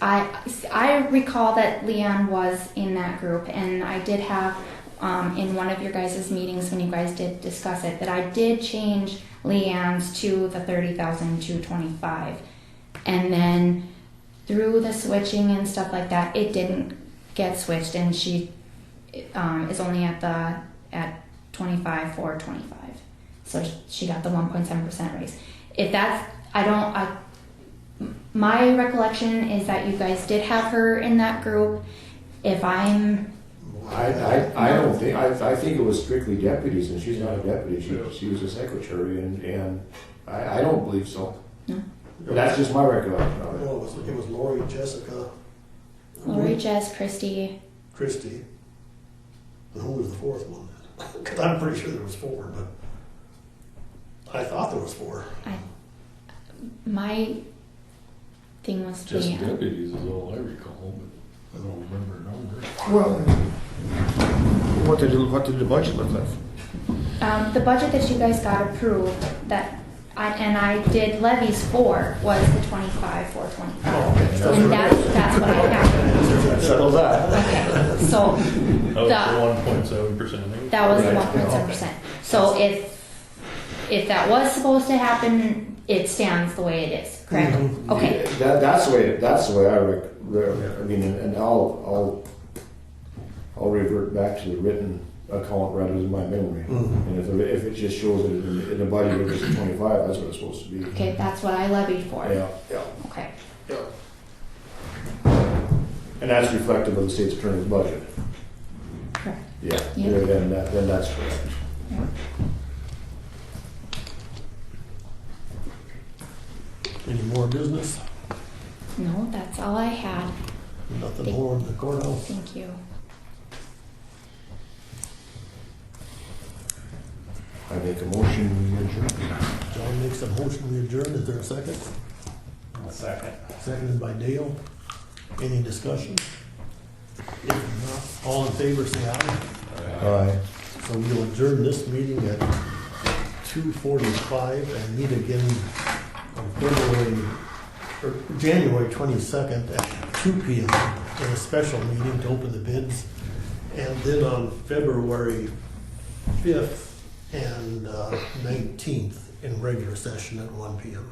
I recall that Leanne was in that group, and I did have in one of your guys' meetings when you guys did discuss it that I did change Leanne's to the 30,000 to 25, and then through the switching and stuff like that, it didn't get switched, and she is only at 25 for 25, so she got the 1.7% raise. If that's my recollection is that you guys did have her in that group. If I'm I don't think. I think it was strictly deputies, and she's not a deputy. She was a secretary, and I don't believe so. No. But that's just my recollection of it. Well, it was Lori, Jessica, Lori, Jess, Christy. Christie. And who was the 4th one? Because I'm pretty sure there was 4, but I thought there was 4. My thing was Just Leanne. deputies is all I recall, but I don't remember numbers. Well, what did the budget look like? The budget that you guys got approved, and I did levies for, was the 25,425. Oh, okay. And that's what I have. Settle that. Okay, so That was the 1.7%. that was the Right. 1.7%. So if that was supposed to happen, it stands the way it is, correct? Mhm. Okay, That's the way I mean, and I'll revert back to the written account rather than my memory. Mhm. And if it just shows that in the budget it was 25, that's what it's supposed to be. okay, that's what I levied for. Yeah, yeah, Okay, yeah. And that's reflective of the state's attorney's budget. correct. Yeah, Yeah. then that's correct. Yeah. Any more business? No, that's all I had. Nothing more in the courthouse? Thank you. I make a motion, we adjourn. John makes a motion, we adjourn. Is there a second? A second. Seconded by Dale. Any discussion? If not, all in favor, say aye. Aye. So we'll adjourn this meeting at 2:45 and meet again on January 22nd at 2 p.m. in a special meeting to open the bids. And then on February 5th and 19th in regular session at 1 p.m.